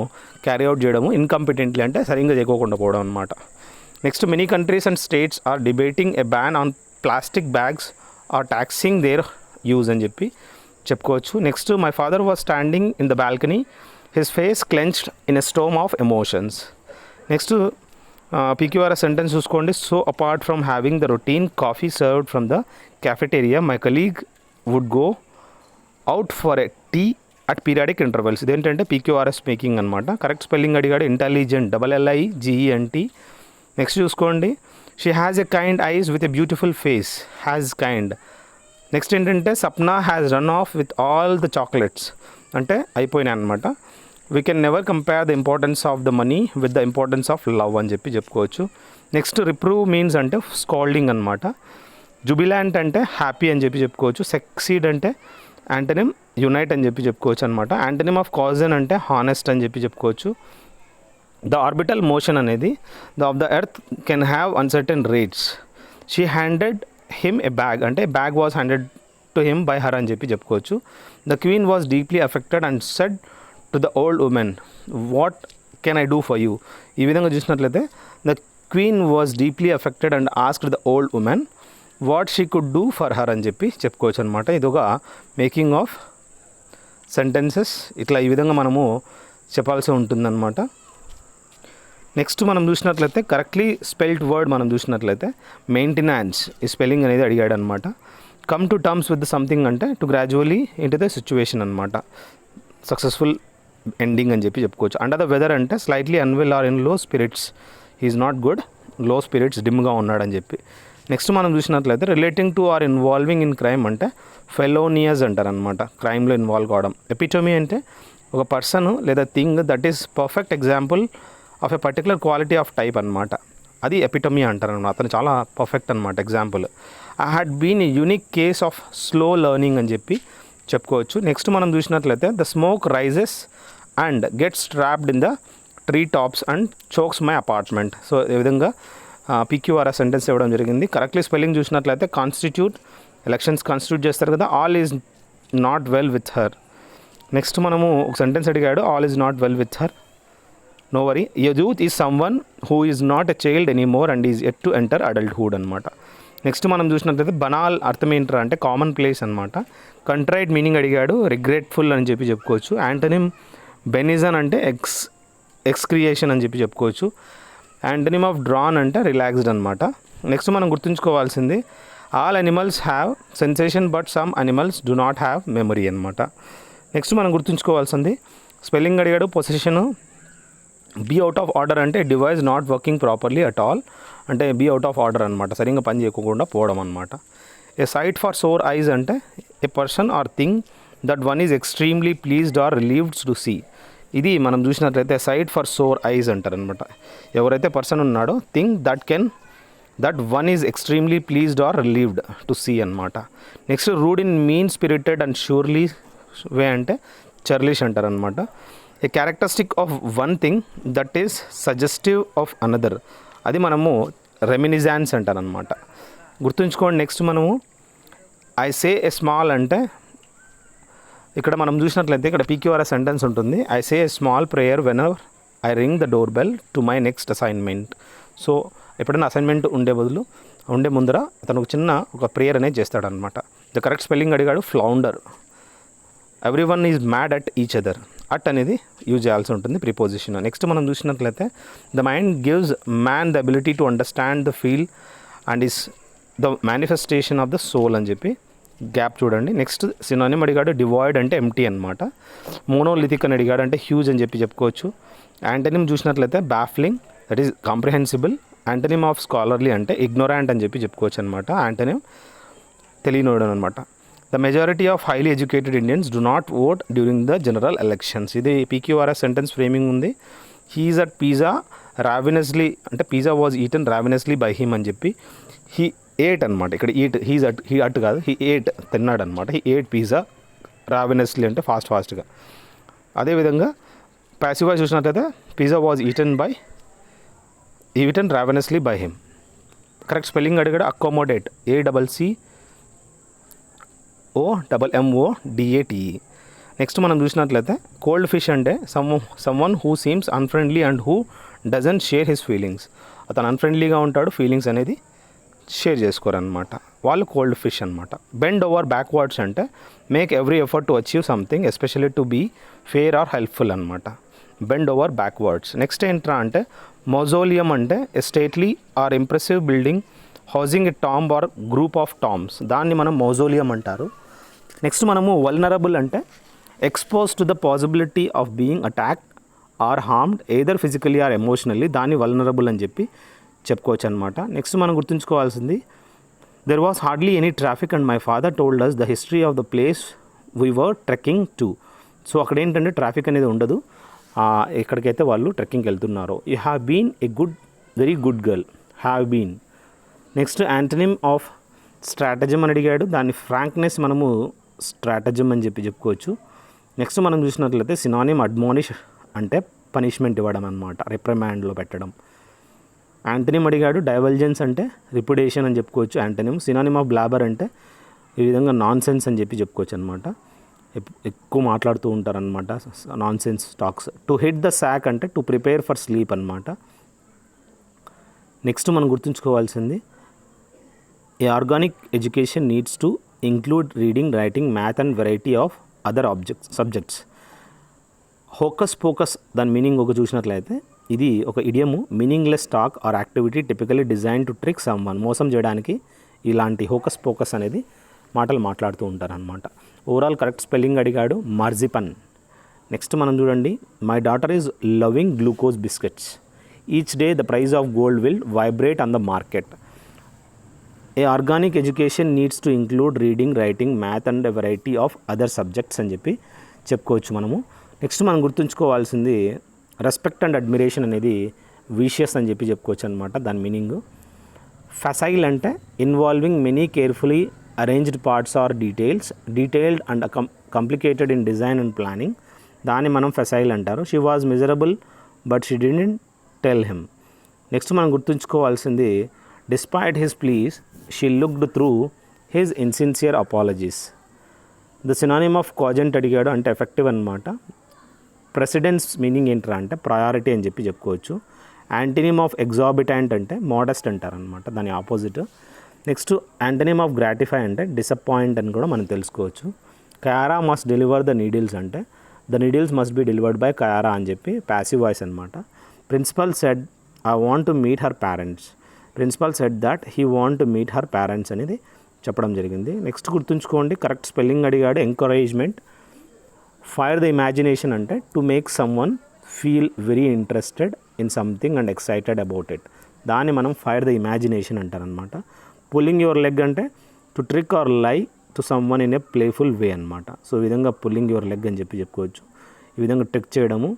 క్యారీ అవుట్ చేయడము, ఇన్కాంపిటెంట్లీ అంటే సరిగ్గా చేయకోకుండా పోవడం అనమాట. Next many countries and states are debating a ban on plastic bags or taxing their use అని చెప్పి చెప్పుకోవచ్చు. Next my father was standing in the balcony, his face clenched in a storm of emotions. Next PQRS sentence చూసుకోండి. So apart from having the routine coffee served from the cafeteria, my colleague would go out for a tea at periodic intervals. ఇదేంటంటే PQRS making అనమాట. Correct spelling అడిగాడు. Intelligent, LLIGENT. Next చూసుకోండి. She has a kind eyes with a beautiful face. Has kind. Next ఏంటంటే Sapna has run off with all the chocolates, అంటే అయిపోయినాయి అనమాట. We can never compare the importance of the money with the importance of love అని చెప్పి చెప్పుకోవచ్చు. Next reprove means అంటే scolding అనమాట. Jubilant అంటే హ్యాపీ అని చెప్పి చెప్పుకోవచ్చు. సక్సీడ్ అంటే యాంటనిమ్ యునైట్ అని చెప్పి చెప్పుకోవచ్చు అనమాట. యాంటనిమ్ ఆఫ్ కాజన్ అంటే హానెస్ట్ అని చెప్పి చెప్పుకోవచ్చు. ద ఆర్బిటల్ మోషన్ అనేది of the earth can have uncertain rates. She handed him a bag అంటే bag was handed to him by her అని చెప్పి చెప్పుకోవచ్చు. The queen was deeply affected and said to the old woman what can I do for you. ఈ విధంగా చూసినట్లయితే the queen was deeply affected and asked the old woman what she could do for her అని చెప్పి చెప్పుకోవచ్చు అనమాట. ఇదొక making of sentences. ఇట్లా ఈ విధంగా మనము చెప్పాల్సి ఉంటుందన్నమాట. నెక్స్ట్ మనం చూసినట్లయితే కరెక్ట్లీ స్పెల్డ్ వర్డ్ మనం చూసినట్లయితే మెయింటెనెన్స్ ఈ స్పెల్లింగ్ అనేది అడిగాడు అనమాట. Come to terms with something అంటే to gradually into the situation అనమాట. సక్సెస్ఫుల్ ఎండింగ్ అని చెప్పి చెప్పుకోవచ్చు. అండర్ ద వెదర్ అంటే slightly unwell or in low spirits, he is not good, low spirits, డిమ్గా ఉన్నాడని చెప్పి. నెక్స్ట్ మనం చూసినట్లయితే relating to or involving in crime అంటే ఫెలోనియస్ అంటారనమాట, క్రైమ్లో ఇన్వాల్వ్ కావడం. ఎపిటోమీ అంటే ఒక పర్సన్ లేదా thing that is perfect example of a particular quality of type అనమాట. అది ఎపిటోమీ అంటారనమాట. అతను చాలా పర్ఫెక్ట్ అనమాట example. I had been a unique case of slow learning అని చెప్పి చెప్పుకోవచ్చు. నెక్స్ట్ మనం చూసినట్లయితే the smoke rises and gets trapped in the tree tops and chokes my apartment. So ఈ విధంగా PQRS సెంటెన్స్ ఇవ్వడం జరిగింది. కరెక్ట్లీ స్పెల్లింగ్ చూసినట్లయితే కాన్స్టిట్యూట్, ఎలక్షన్స్ కాన్స్టిట్యూట్ చేస్తారు కదా, all is not well with her. Next మనము ఒక సెంటెన్స్ అడిగాడు. All is not well with her, no worry. Youth is someone who is not a child any more and is at to enter adulthood అనమాట. Next మనం చూసినట్లయితే banal అర్థం ఏంట్రా అంటే commonplace అనమాట. కంట్రైట్ మీనింగ్ అడిగాడు, regretful అని చెప్పి చెప్పుకోవచ్చు. యాంటనిమ్ బెనిజన్ అంటే ఎక్స్క్రియేషన్ అని చెప్పి చెప్పుకోవచ్చు. యాంటనిమ్ ఆఫ్ డ్రాన్ అంటే రిలాక్స్డ్ అనమాట. నెక్స్ట్ మనం గుర్తుంచుకోవాల్సింది all animals have sensation but some animals do not have memory అనమాట. నెక్స్ట్ మనం గుర్తుంచుకోవాల్సింది స్పెల్లింగ్ అడిగాడు. Position be out of order అంటే device not working properly at all అంటే బీ అవుట్ ఆఫ్ ఆర్డర్ అనమాట, సరిగ్గా పని చేయకుండా పోవడం అనమాట. A sight for sore eyes అంటే a person or thing that one is extremely pleased or relieved to see. ఇది మనం చూసినట్లయితే సైట్ ఫర్ సోర్ ఐజ్ అంటారు అనమాట. ఎవరైతే పర్సన్ ఉన్నాడో thing that one is extremely pleased or relieved to see అనమాట. Next rude in mean spirited and surly way అంటే churlish అంటారు అనమాట. A characteristic of one thing that is suggestive of another, అది మనము రెమినిజాన్స్ అంటారనమాట. గుర్తుంచుకోండి. నెక్స్ట్ మనము ఐ సే ఏ స్మాల్ అంటే ఇక్కడ మనం చూసినట్లయితే ఇక్కడ పీక్యూఆర్ సెంటెన్స్ ఉంటుంది. I say a small prayer when ever I ring the door bell to my next assignment. So ఎప్పుడైనా అసైన్మెంట్ ఉండే ముందర అతను ఒక ప్రేయర్ అనేది చేస్తాడనమాట. ద కరెక్ట్ స్పెల్లింగ్ అడిగాడు flounder. Every one is mad at each other, at అనేది use చేయాల్సి ఉంటుంది ప్రిపోజిషన్. నెక్స్ట్ మనం చూసినట్లయితే the mind gives man the ability to understand the feel and is the manifestation of the soul అని చెప్పి gap చూడండి. Next synonym అడిగాడు. Devoid అంటే ఎంటీ అనమాట. మోనోలిథిక్ అని అడిగాడు అంటే హ్యూజ్ అని చెప్పి చెప్పుకోవచ్చు. యాంటనిమ్ చూసినట్లయితే baffling, that is comprehensible. Antonym of scholarly అంటే ఇగ్నోరాంట్ అని చెప్పి చెప్పుకోవచ్చు అనమాట. యాంటనిమ్ తెలియనోడు అనమాట. The majority of highly educated Indians do not vote during the general elections. ఇది పీక్యూఆర్ఎస్ సెంటెన్స్ ఫ్రేమింగ్ ఉంది. హీఈస్ అట్ పిజ్జా రావినస్లీ అంటే pizza was eaten ravenously by him అని చెప్పి హీ ఏట్ అనమాట. ఇక్కడ హీ అట్ కాదు, హీ ఏట్ తిన్నాడు అనమాట. హీ ఏట్ పిజ్జా రావినస్లీ అంటే ఫాస్ట్గా. అదేవిధంగా ప్యాసివ్గా చూసినట్లయితే pizza was eaten ravenously by him. Correct spelling అడిగాడు. Accommodate ACCOMODATE. నెక్స్ట్ మనం చూసినట్లయితే కోల్డ్ ఫిష్ అంటే someone who seems unfriendly and who doesn't share his feelings. అతను అన్ఫ్రెండ్లీగా ఉంటాడు, ఫీలింగ్స్ అనేది షేర్ చేసుకోరనమాట, వాళ్ళు కోల్డ్ ఫిష్ అనమాట. బెండ్ ఓవర్ బ్యాక్వర్డ్స్ అంటే make every effort to achieve something especially to be fair or helpful అనమాట. Bend over backwards. నెక్స్ట్ ఏంట్రా అంటే మౌజోలియం అంటే a stately are impressive building housing a tomb or group of tombs, దాన్ని మనం mausoleum అంటారు. Next మనము vulnerable అంటే expose to the possibility of being attacked or harmed either physically or emotionally, దాన్ని vulnerable అని చెప్పి చెప్పుకోవచ్చు అనమాట. నెక్స్ట్ మనం గుర్తుంచుకోవాల్సింది there was hardly any traffic and my father told us the history of the place we were trekking to. So అక్కడ ఏంటంటే traffic అనేది ఉండదు, ఎక్కడికైతే వాళ్ళు ట్రెక్కింగ్కి వెళ్తున్నారో. You have been a very good girl, have been. Next antonym of stratagem అని అడిగాడు. దాన్ని ఫ్రాంక్నెస్ మనము స్ట్రాటజమ్ అని చెప్పి చెప్పుకోవచ్చు. నెక్స్ట్ మనం చూసినట్లయితే సినానిమ్ అడ్మోనిష్ అంటే పనిష్మెంట్ ఇవ్వడం అనమాట, రిప్రిమాండ్లో పెట్టడం. యాంటనిమ్ అడిగాడు. డైవల్జెన్స్ అంటే రిప్యుడేషన్ అని చెప్పుకోవచ్చు యాంటనిమ్. సినానిమ్ ఆఫ్ బ్లాబర్ అంటే ఈ విధంగా నాన్ సెన్స్ అని చెప్పి చెప్పుకోవచ్చు అనమాట, ఎక్కువ మాట్లాడుతూ ఉంటారనమాట, nonsense talks. To hit the sack అంటే టు ప్రిపేర్ ఫర్ స్లీప్ అనమాట. నెక్స్ట్ మనం గుర్తుంచుకోవాల్సింది a organic education needs to include reading, writing, math and variety of other subjects. Hocus pocus దాని మీనింగ్ ఒక చూసినట్లయితే ఇది ఒక idiom, meaningless talk or activity typically designed to trick someone. మోసం చేయడానికి ఇలాంటి హోకస్ పోకస్ అనేది మాటలు మాట్లాడుతూ ఉంటారనమాట. ఓవరాల్ కరెక్ట్ స్పెల్లింగ్ అడిగాడు. మార్జిపన్. నెక్స్ట్ మనం చూడండి. My daughter is loving glucose biscuits. Each day the price of gold will vibrate on the market. A organic education needs to include reading, writing, math and a variety of other subjects అని చెప్పి చెప్పుకోవచ్చు మనము. నెక్స్ట్ మనం గుర్తుంచుకోవాల్సింది respect and admiration అనేది vicious అని చెప్పి చెప్పుకోవచ్చు అనమాట, దాని మీనింగ్. ఫసైల్ అంటే involving many carefully arranged parts or detailed and complicated in design and planning, దాన్ని మనం ఫసైల్ అంటారు. She was miserable but she didn't tell him. Next మనం గుర్తుంచుకోవాల్సింది despite his pleas she looked through his insincere apologies. The synonym of cogent అడిగాడు అంటే effective అనమాట. Precedence meaning ఏంట్రా అంటే ప్రయారిటీ అని చెప్పి చెప్పుకోవచ్చు. యాంటనిమ్ ఆఫ్ ఎగ్జాబిటెంట్ అంటే మోడెస్ట్ అంటారనమాట, దాని opposite. Next antonym of gratify అంటే డిసప్పాయింట్ అని కూడా మనం తెలుసుకోవచ్చు. Kiara must deliver the needles అంటే the needles must be delivered by Kiara అని చెప్పి ప్యాసివ్ వాయిస్ అనమాట. Principal said I want to meet her parents. Principal said that he want to meet her parents అనేది చెప్పడం జరిగింది. Next గుర్తుంచుకోండి, correct spelling అడిగాడు. Encouragement. Fire the imagination అంటే to make someone feel very interested in something and excited about it. దాన్ని మనం fire the imagination అంటారనమాట. Pulling your leg అంటే to trick or lie to someone in a playful way అనమాట. So ఈ విధంగా pulling your leg అని చెప్పుకోవచ్చు. ఈ విధంగా ట్రిక్ చేయడము.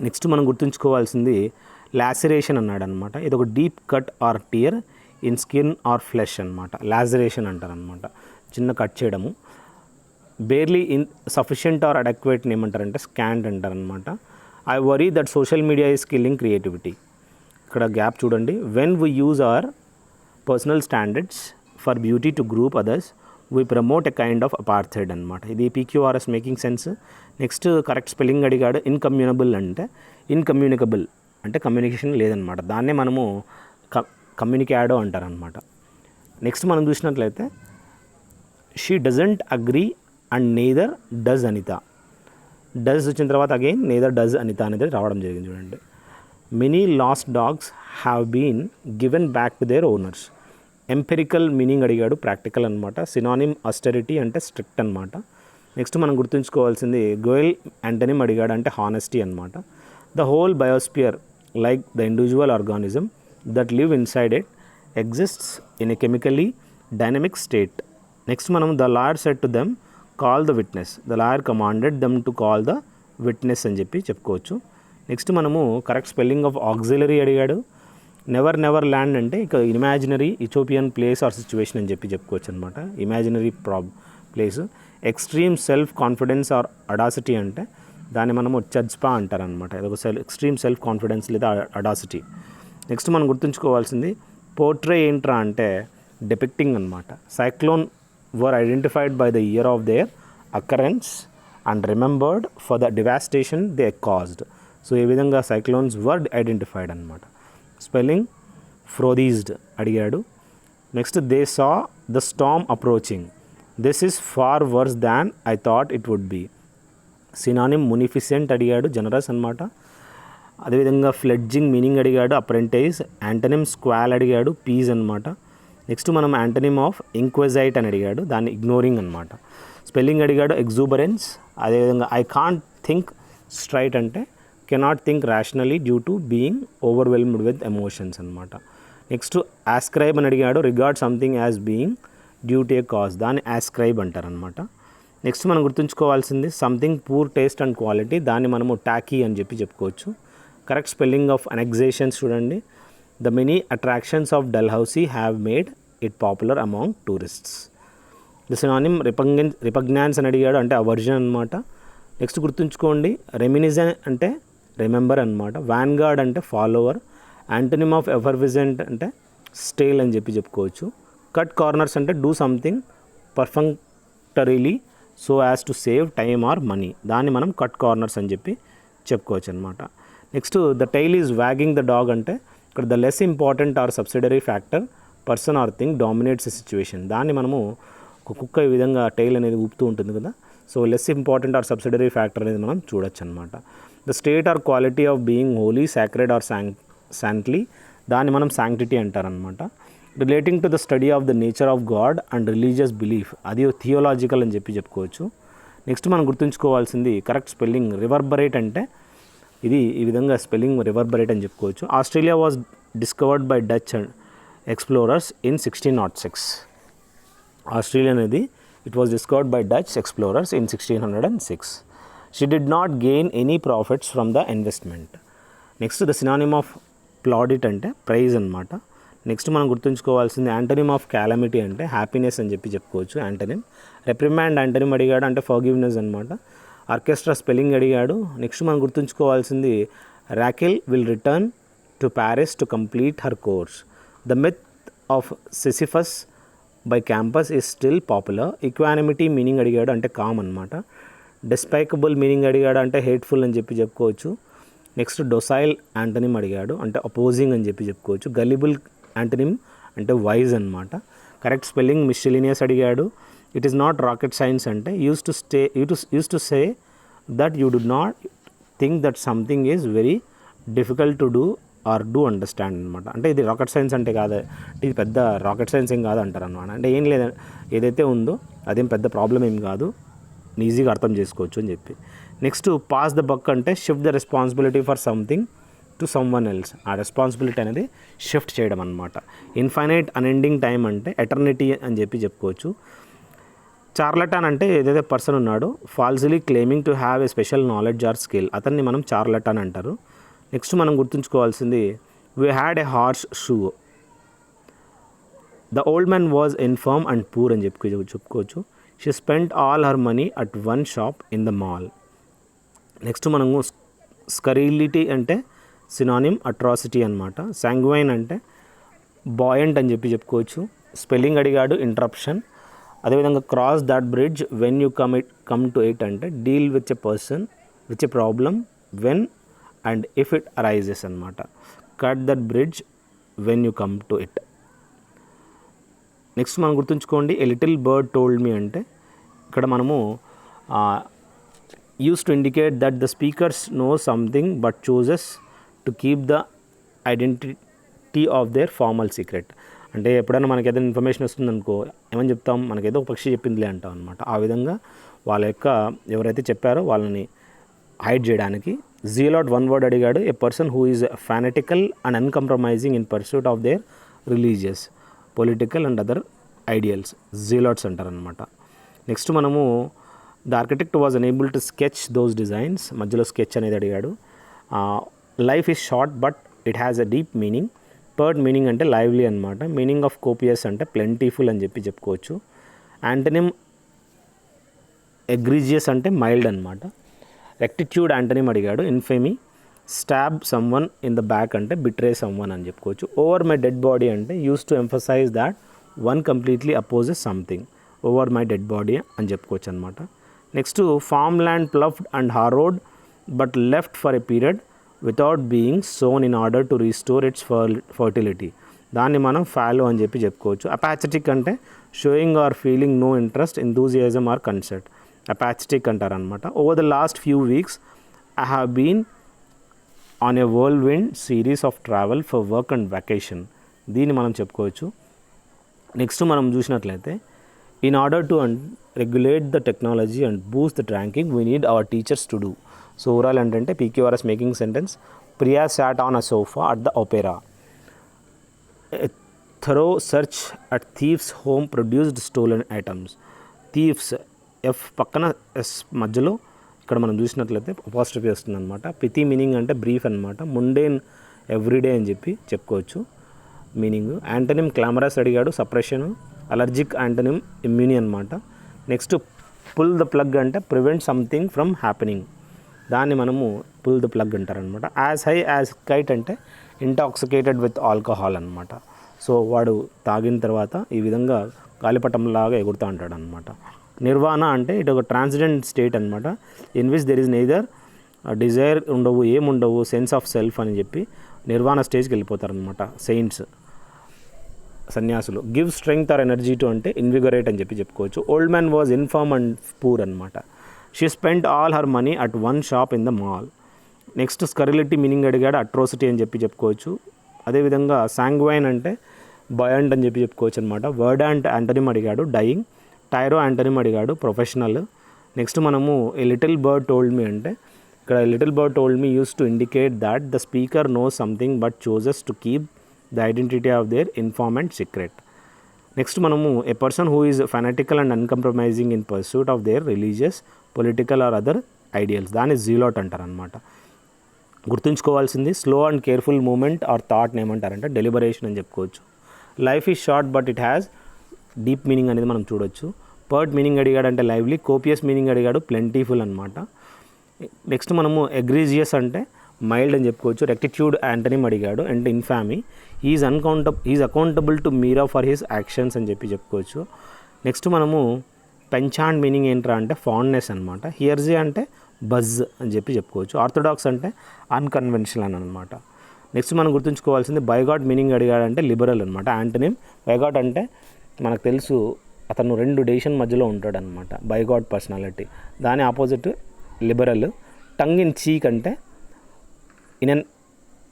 నెక్స్ట్ మనం గుర్తుంచుకోవాల్సింది లాసిరేషన్ అన్నాడు అనమాట. ఇది ఒక deep cut or tear in skin or flesh అనమాట. లాసిరేషన్ అంటారనమాట, చిన్న కట్ చేయడము. బేర్లీ ఇన్ సఫిషియంట్ ఆర్ అడక్వేట్ని ఏమంటారంటే స్కాండ్ అంటారనమాట. I worry that social media is killing creativity. ఇక్కడ గ్యాప్ చూడండి. When we use our personal standards for beauty to group others we promote a kind of apartheid అనమాట. ఇది PQRS making sense. Next correct spelling అడిగాడు. Incommunicable అంటే ఇన్కమ్యూనికబుల్ అంటే communication లేదనమాట. దాన్నే మనము కమ్యూనికేడో అంటారనమాట. నెక్స్ట్ మనం చూసినట్లయితే she doesn't agree and neither does Anita. Does వచ్చిన తర్వాత అగైన్ నేదర్ డజ్ అనిత అనేది రావడం జరిగింది చూడండి. Many lost dogs have been given back to there owners. Empirical meaning అడిగాడు, ప్రాక్టికల్ అనమాట. సినానిమ్ ఆస్టెరిటీ అంటే స్ట్రిక్ట్ అనమాట. నెక్స్ట్ మనం గుర్తుంచుకోవాల్సింది గోయల్ యాంటనిమ్ అడిగాడు అంటే హానెస్టీ అనమాట. The whole biosphere like the individual organism that live inside it exists in a chemically dynamic state. Next మనం the lawyer said to them call the witness. The lawyer commanded them to call the witness అని చెప్పుకోవచ్చు. Next మనము correct spelling of auxiliary అడిగాడు. Neverland అంటే ఇక imaginary utopian place or situation అని చెప్పుకోవచ్చు అనమాట. Imaginary place. Extreme self confidence or audacity అంటే దాన్ని మనము చజ్పా అంటారనమాట. ఇది ఒక ఎక్స్ట్రీమ్ సెల్ఫ్ కాన్ఫిడెన్స్ లేదా అడాసిటీ. నెక్స్ట్ మనం గుర్తుంచుకోవాల్సింది పోర్ట్రే ఏంట్రా అంటే డిపిక్టింగ్ అనమాట. Cyclone were identified by the year of their occurrence and remembered for the devastation they caused. So ఈ విధంగా సైక్లోన్స్ వర్ ఐడెంటిఫైడ్ అనమాట. స్పెల్లింగ్ ఫ్రోదీజ్డ్ అడిగాడు. Next they saw the storm approaching. This is far worse than I thought it would be. Synonym munificent అడిగాడు, generous అనమాట. అదేవిధంగా ఫ్లెడ్జింగ్ meaning అడిగాడు, అప్రెంటైజ్. Antonym squall అడిగాడు, పీజ్ అనమాట. నెక్స్ట్ మనం యాంటనిమ్ ఆఫ్ ఇంక్వెజైట్ అని అడిగాడు, దాన్ని ఇగ్నోరింగ్ అనమాట. స్పెల్లింగ్ అడిగాడు ఎగ్జూబరెన్స్. అదేవిధంగా ఐ కాంట్ థింక్ స్ట్రైట్ అంటే cannot think rationally due to being overwhelmed with emotions అనమాట. నెక్స్ట్ ఆస్క్రైబ్ అని అడిగాడు. Regard something as being due to a cause, దాన్ని ఆస్క్రైబ్ అంటారనమాట. నెక్స్ట్ మనం గుర్తుంచుకోవాల్సింది something poor taste and quality, దాన్ని మనము టాకీ అని చెప్పుకోవచ్చు. కరెక్ట్ స్పెల్లింగ్ ఆఫ్ అనెక్సేషన్స్ చూడండి. The many attractions of Dalhousie have made it popular among tourists. The synonym repugnance అని అడిగాడు అంటే అవర్జన్ అనమాట. నెక్స్ట్ గుర్తుంచుకోండి రెమినిజన్ అంటే రిమెంబర్ అనమాట. వాన్గార్డ్ అంటే ఫాలోవర్. యాంటనిమ్ ఆఫ్ ఎఫర్విజెంట్ అంటే స్టేల్ అని చెప్పుకోవచ్చు. కట్ కార్నర్స్ అంటే do something perfunctorily so as to save time or money, దాన్ని మనం కట్ కార్నర్స్ అని చెప్పుకోవచ్చు అనమాట. Next the tail is wagging the dog అంటే ఇక్కడ the less important or subsidiary factor person or thing dominates a situation, దాన్ని మనము ఒక కుక్క ఈ విధంగా టైల్ అనేది ఊపుతూ ఉంటుంది కదా, so less important or subsidiary factor అనేది మనం చూడొచ్చు అనమాట. The state or quality of being holy sacred or saintly, దాన్ని మనం శాంక్టిటీ అంటారనమాట. Relating to the study of the nature of God and religious belief, అది థియోలాజికల్ అని చెప్పుకోవచ్చు. నెక్స్ట్ మనం గుర్తుంచుకోవాల్సింది కరెక్ట్ స్పెల్లింగ్ రివర్బరేట్ అంటే ఇది ఈ విధంగా స్పెల్లింగ్ రివర్బరేట్ అని చెప్పుకోవచ్చు. Australia was discovered by Dutch explorers in 1606. Australia అనేది it was discovered by Dutch explorers in 1606. She did not gain any profits from the investment. Next the synonym of plaudit అంటే praise అనమాట. Next మనం గుర్తుంచుకోవాల్సింది antonym of calamity అంటే happiness అని చెప్పుకోవచ్చు. Antonym రెప్రిమాండ్ antonym అడిగాడు అంటే ఫర్గివ్నెస్ అనమాట. ఆర్కెస్ట్రా స్పెల్లింగ్ అడిగాడు. నెక్స్ట్ మనం గుర్తుంచుకోవాల్సింది Raquel will return to Paris to complete her course. The myth of Sisyphus by campus is still popular. Equanimity meaning అడిగాడు అంటే కామ్ అనమాట. డెస్పైకబుల్ మీనింగ్ అడిగాడు అంటే హేట్ఫుల్ అని చెప్పుకోవచ్చు. నెక్స్ట్ డొసైల్ యాంటనిమ్ అడిగాడు అంటే అపోజింగ్ అని చెప్పుకోవచ్చు. గల్లిబుల్ యాంటనిమ్ అంటే వైజ్ అనమాట. కరెక్ట్ స్పెల్లింగ్ మిస్సిలీనియస్ అడిగాడు. It is not rocket science అంటే use to say that you do not think that something is very difficult to do or do understand అనమాట. అంటే ఇది రాకెట్ సైన్స్ అంటే కాదు, ఇది పెద్ద రాకెట్ సైన్స్ ఏం కాదు అంటారు అనమాట. అంటే ఏం లేదు, ఏదైతే ఉందో అదేం పెద్ద ప్రాబ్లం ఏం కాదు, ఈజీగా అర్థం చేసుకోవచ్చు అని చెప్పి. నెక్స్ట్ పాస్ ద బక్ అంటే shift the responsibility for something to someone else. ఆ రెస్పాన్సిబిలిటీ అనేది షిఫ్ట్ చేయడం అనమాట. ఇన్ఫైనైట్ అన్ఎండింగ్ టైం అంటే ఎటర్నిటీ అని చెప్పి చెప్పుకోవచ్చు. చార్లటాన్ అంటే ఏదైతే పర్సన్ ఉన్నాడో falsely claiming to have a special knowledge or skill, అతన్ని మనం చార్లటాన్ అంటారు. నెక్స్ట్ మనం గుర్తుంచుకోవాల్సింది we had a horse shoe. The old man was infirm and poor అని చెప్పుకోవచ్చు. She spent all her money at one shop in the mall. Next మనము స్కరిలిటీ అంటే synonym atrocity అనమాట. సాంగ్వైన్ అంటే బాయంట్ అని చెప్పి చెప్పుకోవచ్చు. స్పెల్లింగ్ అడిగాడు, ఇంటరప్షన్. అదేవిధంగా cross that bridge when you come to it అంటే deal with a person with a problem when and if it arises అనమాట. Cut that bridge when you come to it. Next మనం గుర్తుంచుకోండి, a little bird told me అంటే ఇక్కడ మనము use to indicate that the speakers know something but chooses to keep the identity of there formal secret. అంటే ఎప్పుడైనా మనకి ఏదైనా information వస్తుందనుకో ఏమని చెప్తాం, మనకేదో ఒక పక్షి చెప్పిందిలే అంటాం అనమాట. ఆ విధంగా వాళ్ళ యొక్క ఎవరైతే చెప్పారో వాళ్ళని హైడ్ చేయడానికి. జీలాట్ వన్ వర్డ్ అడిగాడు. A person who is fanatical and uncompromising in pursuit of their religious, political and other ideals, zealots అంటారనమాట. నెక్స్ట్ మనము the architect was unable to sketch those designs, మధ్యలో స్కెచ్ అనేది అడిగాడు. Life is short but it has a deep meaning. Pert meaning అంటే lively అనమాట. Meaning of copious అంటే plentiful అని చెప్పి చెప్పుకోవచ్చు. యాంటనిమ్ ఎగ్రీజియస్ అంటే మైల్డ్ అనమాట. రెక్టిట్యూడ్ యాంటనిమ్ అడిగాడు. Infamy. Stab someone in the back అంటే బిట్రే సమ్వన్ అని చెప్పుకోవచ్చు. ఓవర్ మై డెడ్ బాడీ అంటే use to emphasize that one completely opposes something, over my dead body అని చెప్పుకోవచ్చు అనమాట. Next farm land ploughed and harrowed but left for a period without being sown in order to restore its fertility, దాన్ని మనం fallow అని చెప్పి చెప్పుకోవచ్చు. Apathetic అంటే showing or feeling no interest, enthusiasm are concert, apathetic అంటారనమాట. Over the last few weeks I have been on a whirlwind series of travel for work and vacation, దీన్ని మనం చెప్పుకోవచ్చు. నెక్స్ట్ మనం చూసినట్లయితే in order to regulate the technology and boost the ranking we need our teachers to do. So overall ఏంటంటే PQRS making sentence. Priya sat on a sofa at the opera. Thorough search at thieves home produced stolen items. Thieves F పక్కన S మధ్యలో ఇక్కడ మనం చూసినట్లయితే apostrophe వస్తుంది అనమాట. పితి meaning అంటే brief అనమాట. ముండేన్ ఎవ్రీడే అని చెప్పి చెప్పుకోవచ్చు మీనింగ్. యాంటనిమ్ క్లామరస్ అడిగాడు, సప్రెషన్. అలర్జిక్ యాంటనిమ్ ఇమ్యూని అనమాట. నెక్స్ట్ పుల్ ద ప్లగ్ అంటే ప్రివెంట్ సంథింగ్ ఫ్రమ్ హ్యాపెనింగ్, దాన్ని మనము పుల్ ద ప్లగ్ అంటారనమాట. యాజ్ హై యాజ్ కైట్ అంటే ఇంటాక్సికేటెడ్ విత్ ఆల్కహాల్ అనమాట. సో వాడు తాగిన తర్వాత ఈ విధంగా గాలిపటంలాగా ఎగురుతూ ఉంటాడు అనమాట. నిర్వాణ అంటే ఇటు ఒక ట్రాన్సిడెంట్ స్టేట్ అనమాట. In which there is neither desire ఉండవు, ఏముండవు, సెన్స్ ఆఫ్ సెల్ఫ్ అని చెప్పి నిర్వాణ స్టేజ్కి వెళ్ళిపోతారనమాట సెయింట్స్, సన్యాసులు. Give strength or energy to అంటే ఇన్విగరేట్ అని చెప్పి చెప్పుకోవచ్చు. Old man was infirm and poor అనమాట. She spent all her money at one shop in the mall. Next scurrility meaning అడిగాడు, అట్రోసిటీ అని చెప్పి చెప్పుకోవచ్చు. అదేవిధంగా సాంగ్వైన్ అంటే బయంట్ అని చెప్పి చెప్పుకోవచ్చు అనమాట. వర్డ్ అండ్ యాంటనిమ్ అడిగాడు, డయింగ్. టైరో యాంటనిమ్ అడిగాడు, ప్రొఫెషనల్. నెక్స్ట్ మనము a little bird told me అంటే ఇక్కడ little bird told me use to indicate that the speaker knows something but chooses to keep the identity of their informant secret. Next మనము a person who is fanatical and uncompromising in pursuit of their religious, political or other ideals, దాన్ని zealot అంటారనమాట. గుర్తుంచుకోవాల్సింది slow and careful moment are థాట్ని ఏమంటారంటే deliberation అని చెప్పుకోవచ్చు. Life is short but it has deep meaning అనేది మనం చూడొచ్చు. పర్డ్ meaning అడిగాడు అంటే లైవ్లీ. కోపియస్ మీనింగ్ అడిగాడు, ప్లెంటీఫుల్ అనమాట. నెక్స్ట్ మనము ఎగ్రీజియస్ అంటే మైల్డ్ అని చెప్పుకోవచ్చు. రెక్టిట్యూడ్ యాంటనిమ్ అడిగాడు and infamy. Is accountable to Meera for his actions అని చెప్పి చెప్పుకోవచ్చు. నెక్స్ట్ మనము పెంచాండ్ మీనింగ్ ఏంట్రా అంటే ఫాండ్నెస్ అనమాట. హియర్జీ అంటే బజ్ అని చెప్పి చెప్పుకోవచ్చు. ఆర్థోడాక్స్ అంటే అన్కన్వెన్షనల్ అనమాట. నెక్స్ట్ మనం గుర్తుంచుకోవాల్సింది బైగాట్ మీనింగ్ అడిగాడంటే లిబరల్ అనమాట. యాంటనిమ్ బైగాట్ అంటే మనకు తెలుసు అతను 2 డెసిషన్ మధ్యలో ఉంటాడనమాట. బైగాట్ పర్సనాలిటీ, దాని opposite liberal. Tongue in cheek అంటే in an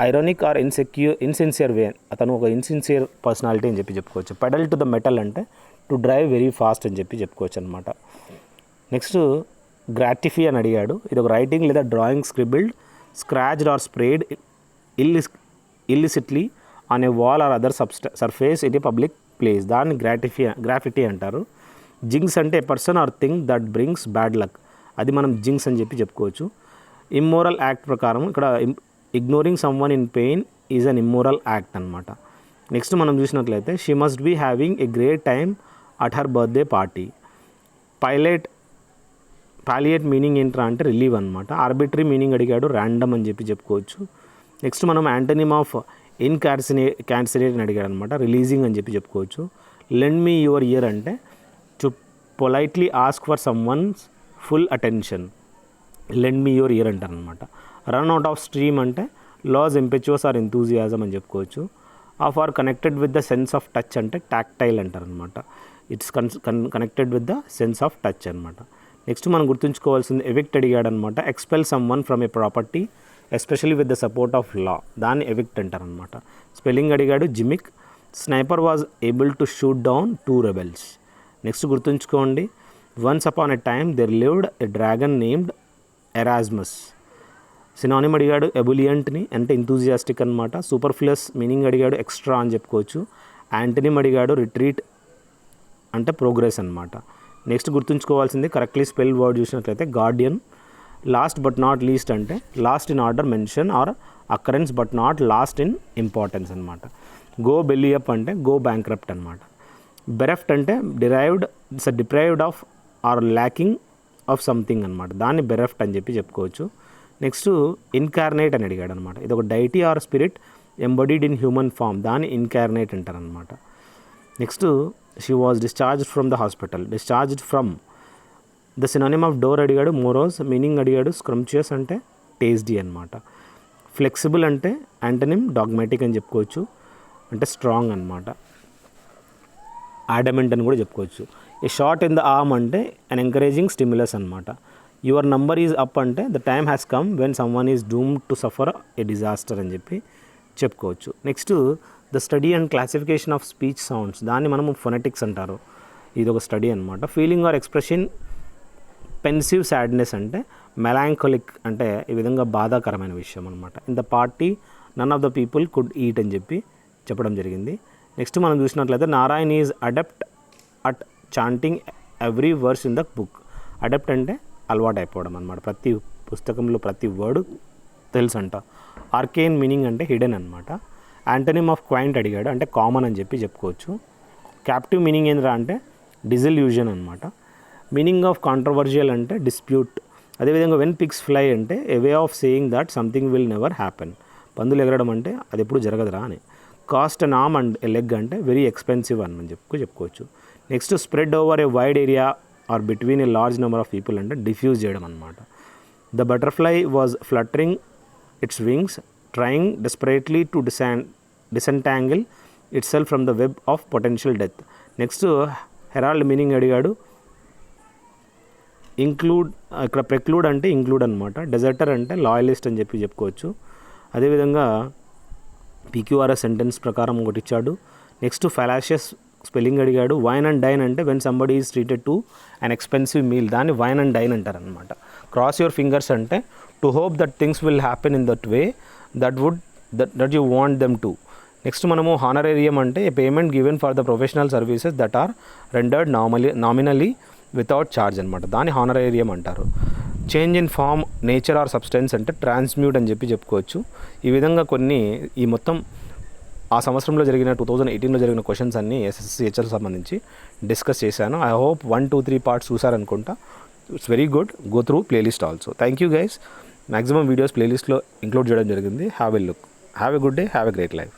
ironic or insincere way, అతను ఒక ఇన్సిన్సియర్ పర్సనాలిటీ అని చెప్పుకోవచ్చు. పెడల్ టు ద మెటల్ అంటే టు డ్రైవ్ వెరీ ఫాస్ట్ అని చెప్పుకోవచ్చు అనమాట. నెక్స్ట్ గ్రాటిఫీ అని అడిగాడు. ఇది ఒక రైటింగ్ లేదా drawing scribbled, scratched or sprayed illicitly on a wall or other surface in a public place, దాన్ని గ్రాఫిటీ అంటారు. జింక్స్ అంటే a person or thing that brings bad luck, అది మనం జింక్స్ అని చెప్పుకోవచ్చు. ఇమ్మోరల్ యాక్ట్ ప్రకారం ఇక్కడ ignoring someone in pain is an immoral act అనమాట. నెక్స్ట్ మనం చూసినట్లయితే she must be having a great time at her birthday party. Palliate meaning ఏంట్రా అంటే రిలీవ్ అనమాట. ఆర్బిటరీ మీనింగ్ అడిగాడు, ర్యాండమ్ అని చెప్పుకోవచ్చు. నెక్స్ట్ మనం యాంటనిమ్ ఆఫ్ క్యాన్సినేట్ అని అడిగాడు అనమాట, రిలీజింగ్ అని చెప్పుకోవచ్చు. లెండ్ మీ యువర్ ఇయర్ అంటే to politely ask for someone's full attention, lend me your ear అంటారు అనమాట. రన్ అవుట్ ఆఫ్ స్ట్రీమ్ అంటే లాస్ ఇంపెచువస్ ఆర్ ఎంతూజియాజం అని చెప్పుకోవచ్చు. Of or connected with the sense of touch అంటే tactile అంటారు అనమాట. It's connected with the sense of touch అనమాట. Next మనం గుర్తుంచుకోవాల్సింది ఎవిక్ట్ అడిగాడు అనమాట. Expel someone from a property especially with the support of law, దాన్ని ఎవిక్ట్ అంటారనమాట. స్పెల్లింగ్ అడిగాడు gimmick. Sniper was able to shoot down 2 rebels. Next గుర్తుంచుకోండి, once upon a time there lived a dragon named Erasmus. Synonym అడిగాడు ఎబులియంట్ని అంటే enthusiastic అనమాట. సూపర్ఫ్లస్ meaning అడిగాడు extra అని చెప్పుకోవచ్చు. యాంటనిమ్ అడిగాడు రిట్రీట్ అంటే ప్రోగ్రెస్ అనమాట. నెక్స్ట్ గుర్తుంచుకోవాల్సింది కరెక్ట్లీ స్పెల్ వర్డ్ చూసినట్లయితే guardian. Last but not least అంటే last in order mention or occurrence but not last in importance అనమాట. గో బెల్లీ అప్ అంటే గో బ్యాంక్రప్ట్ అనమాట. బెరెఫ్ట్ అంటే deprived of or lacking of something అనమాట, దాన్ని బెరెఫ్ట్ అని చెప్పుకోవచ్చు. నెక్స్ట్ ఇన్కార్నేట్ అని అడిగాడు అనమాట. ఇది ఒక deity or spirit embodied in human form, దాన్ని ఇన్కార్నేట్ అంటారనమాట. Next she was discharged from the hospital. Discharged from the synonym of dour అడిగాడు మోరోస్. మీనింగ్ అడిగాడు స్క్రమ్చియస్ అంటే టేస్టీ అనమాట. ఫ్లెక్సిబుల్ అంటే యాంటనిమ్ డాగ్మాటిక్ అని చెప్పుకోవచ్చు, అంటే స్ట్రాంగ్ అనమాట. ఆడమెంట్ అని కూడా చెప్పుకోవచ్చు. A shot in the arm అంటే అన్ ఎంకరేజింగ్ స్టిమ్యులస్ అనమాట. యువర్ నంబర్ ఈజ్ అప్ అంటే the time has come when someone is doomed to suffer a disaster అని చెప్పుకోవచ్చు. Next the study and classification of speech sounds, దాన్ని మనము phonetics అంటారు. ఇది ఒక స్టడీ అనమాట. Feeling or expression pensive sadness అంటే మెలాంకోలిక్ అంటే ఈ విధంగా బాధాకరమైన విషయం అనమాట. In the party none of the people could eat అని చెప్పడం జరిగింది. నెక్స్ట్ మనం చూసినట్లయితే Narayan is adept at chanting every verse in the book. Adept అంటే అలవాటు అయిపోవడం అనమాట, ప్రతి పుస్తకంలో ప్రతి వర్డ్ తెలుసు అంట. ఆర్కేన్ మీనింగ్ అంటే హిడెన్ అనమాట. యాంటనిమ్ ఆఫ్ క్వైంట్ అడిగాడు అంటే కామన్ అని చెప్పుకోవచ్చు. క్యాప్టివ్ మీనింగ్ ఏంద్రా అంటే డిజిల్యూజన్ అనమాట. మీనింగ్ ఆఫ్ కాంట్రవర్జియల్ అంటే డిస్ప్యూట్. అదేవిధంగా వెన్ పిగ్స్ ఫ్లై అంటే a way of saying that something will never happen, పందులు ఎగరడం అంటే అది ఎప్పుడు జరగదురా అని. Cost an arm and a leg అంటే వెరీ ఎక్స్పెన్సివ్ అని చెప్పుకోవచ్చు. Next spread over a wide area or between a large number of people అంటే డిఫ్యూజ్ చేయడం అనమాట. The butterfly was fluttering its wings trying desperately to disentangle itself from the web of potential death. Next herald meaning అడిగాడు. Include, ఇక్కడ ప్రెక్లూడ్ అంటే include అనమాట. డెజర్టర్ అంటే loyalist అని చెప్పుకోవచ్చు. అదేవిధంగా పీక్యూఆర్ఎస్ సెంటెన్స్ ప్రకారం ఒకటి ఇచ్చాడు. నెక్స్ట్ ఫెలాషియస్ స్పెల్లింగ్ అడిగాడు. వైన్ అండ్ డైన్ అంటే when somebody is treated to an expensive meal, దాన్ని వైన్ అండ్ డైన్ అంటారనమాట. క్రాస్ యువర్ ఫింగర్స్ అంటే to hope that things will happen in that way that you want them to. Next మనము honorarium అంటే a payment given for the professional services that are rendered nominally without charge అనమాట, దాన్ని honorarium అంటారు. Change in form nature or substance అంటే ట్రాన్స్మ్యూట్ అని చెప్పుకోవచ్చు. ఈ విధంగా కొన్ని ఈ మొత్తం ఆ సంవత్సరంలో జరిగిన 2018లో జరిగిన క్వశ్చన్స్ అన్నీ ఎస్ఎస్సి హెచ్ఎల్ సంబంధించి డిస్కస్ చేశాను. ఐ హోప్ 1, 2, 3 పార్ట్స్ చూసారనుకుంటా. It's very good. Go through playlist also. Thank you guys. Maximum videos ప్లేలిస్ట్లో ఇంక్లూడ్ చేయడం జరిగింది. Have a look. Have a good day. Have a great life.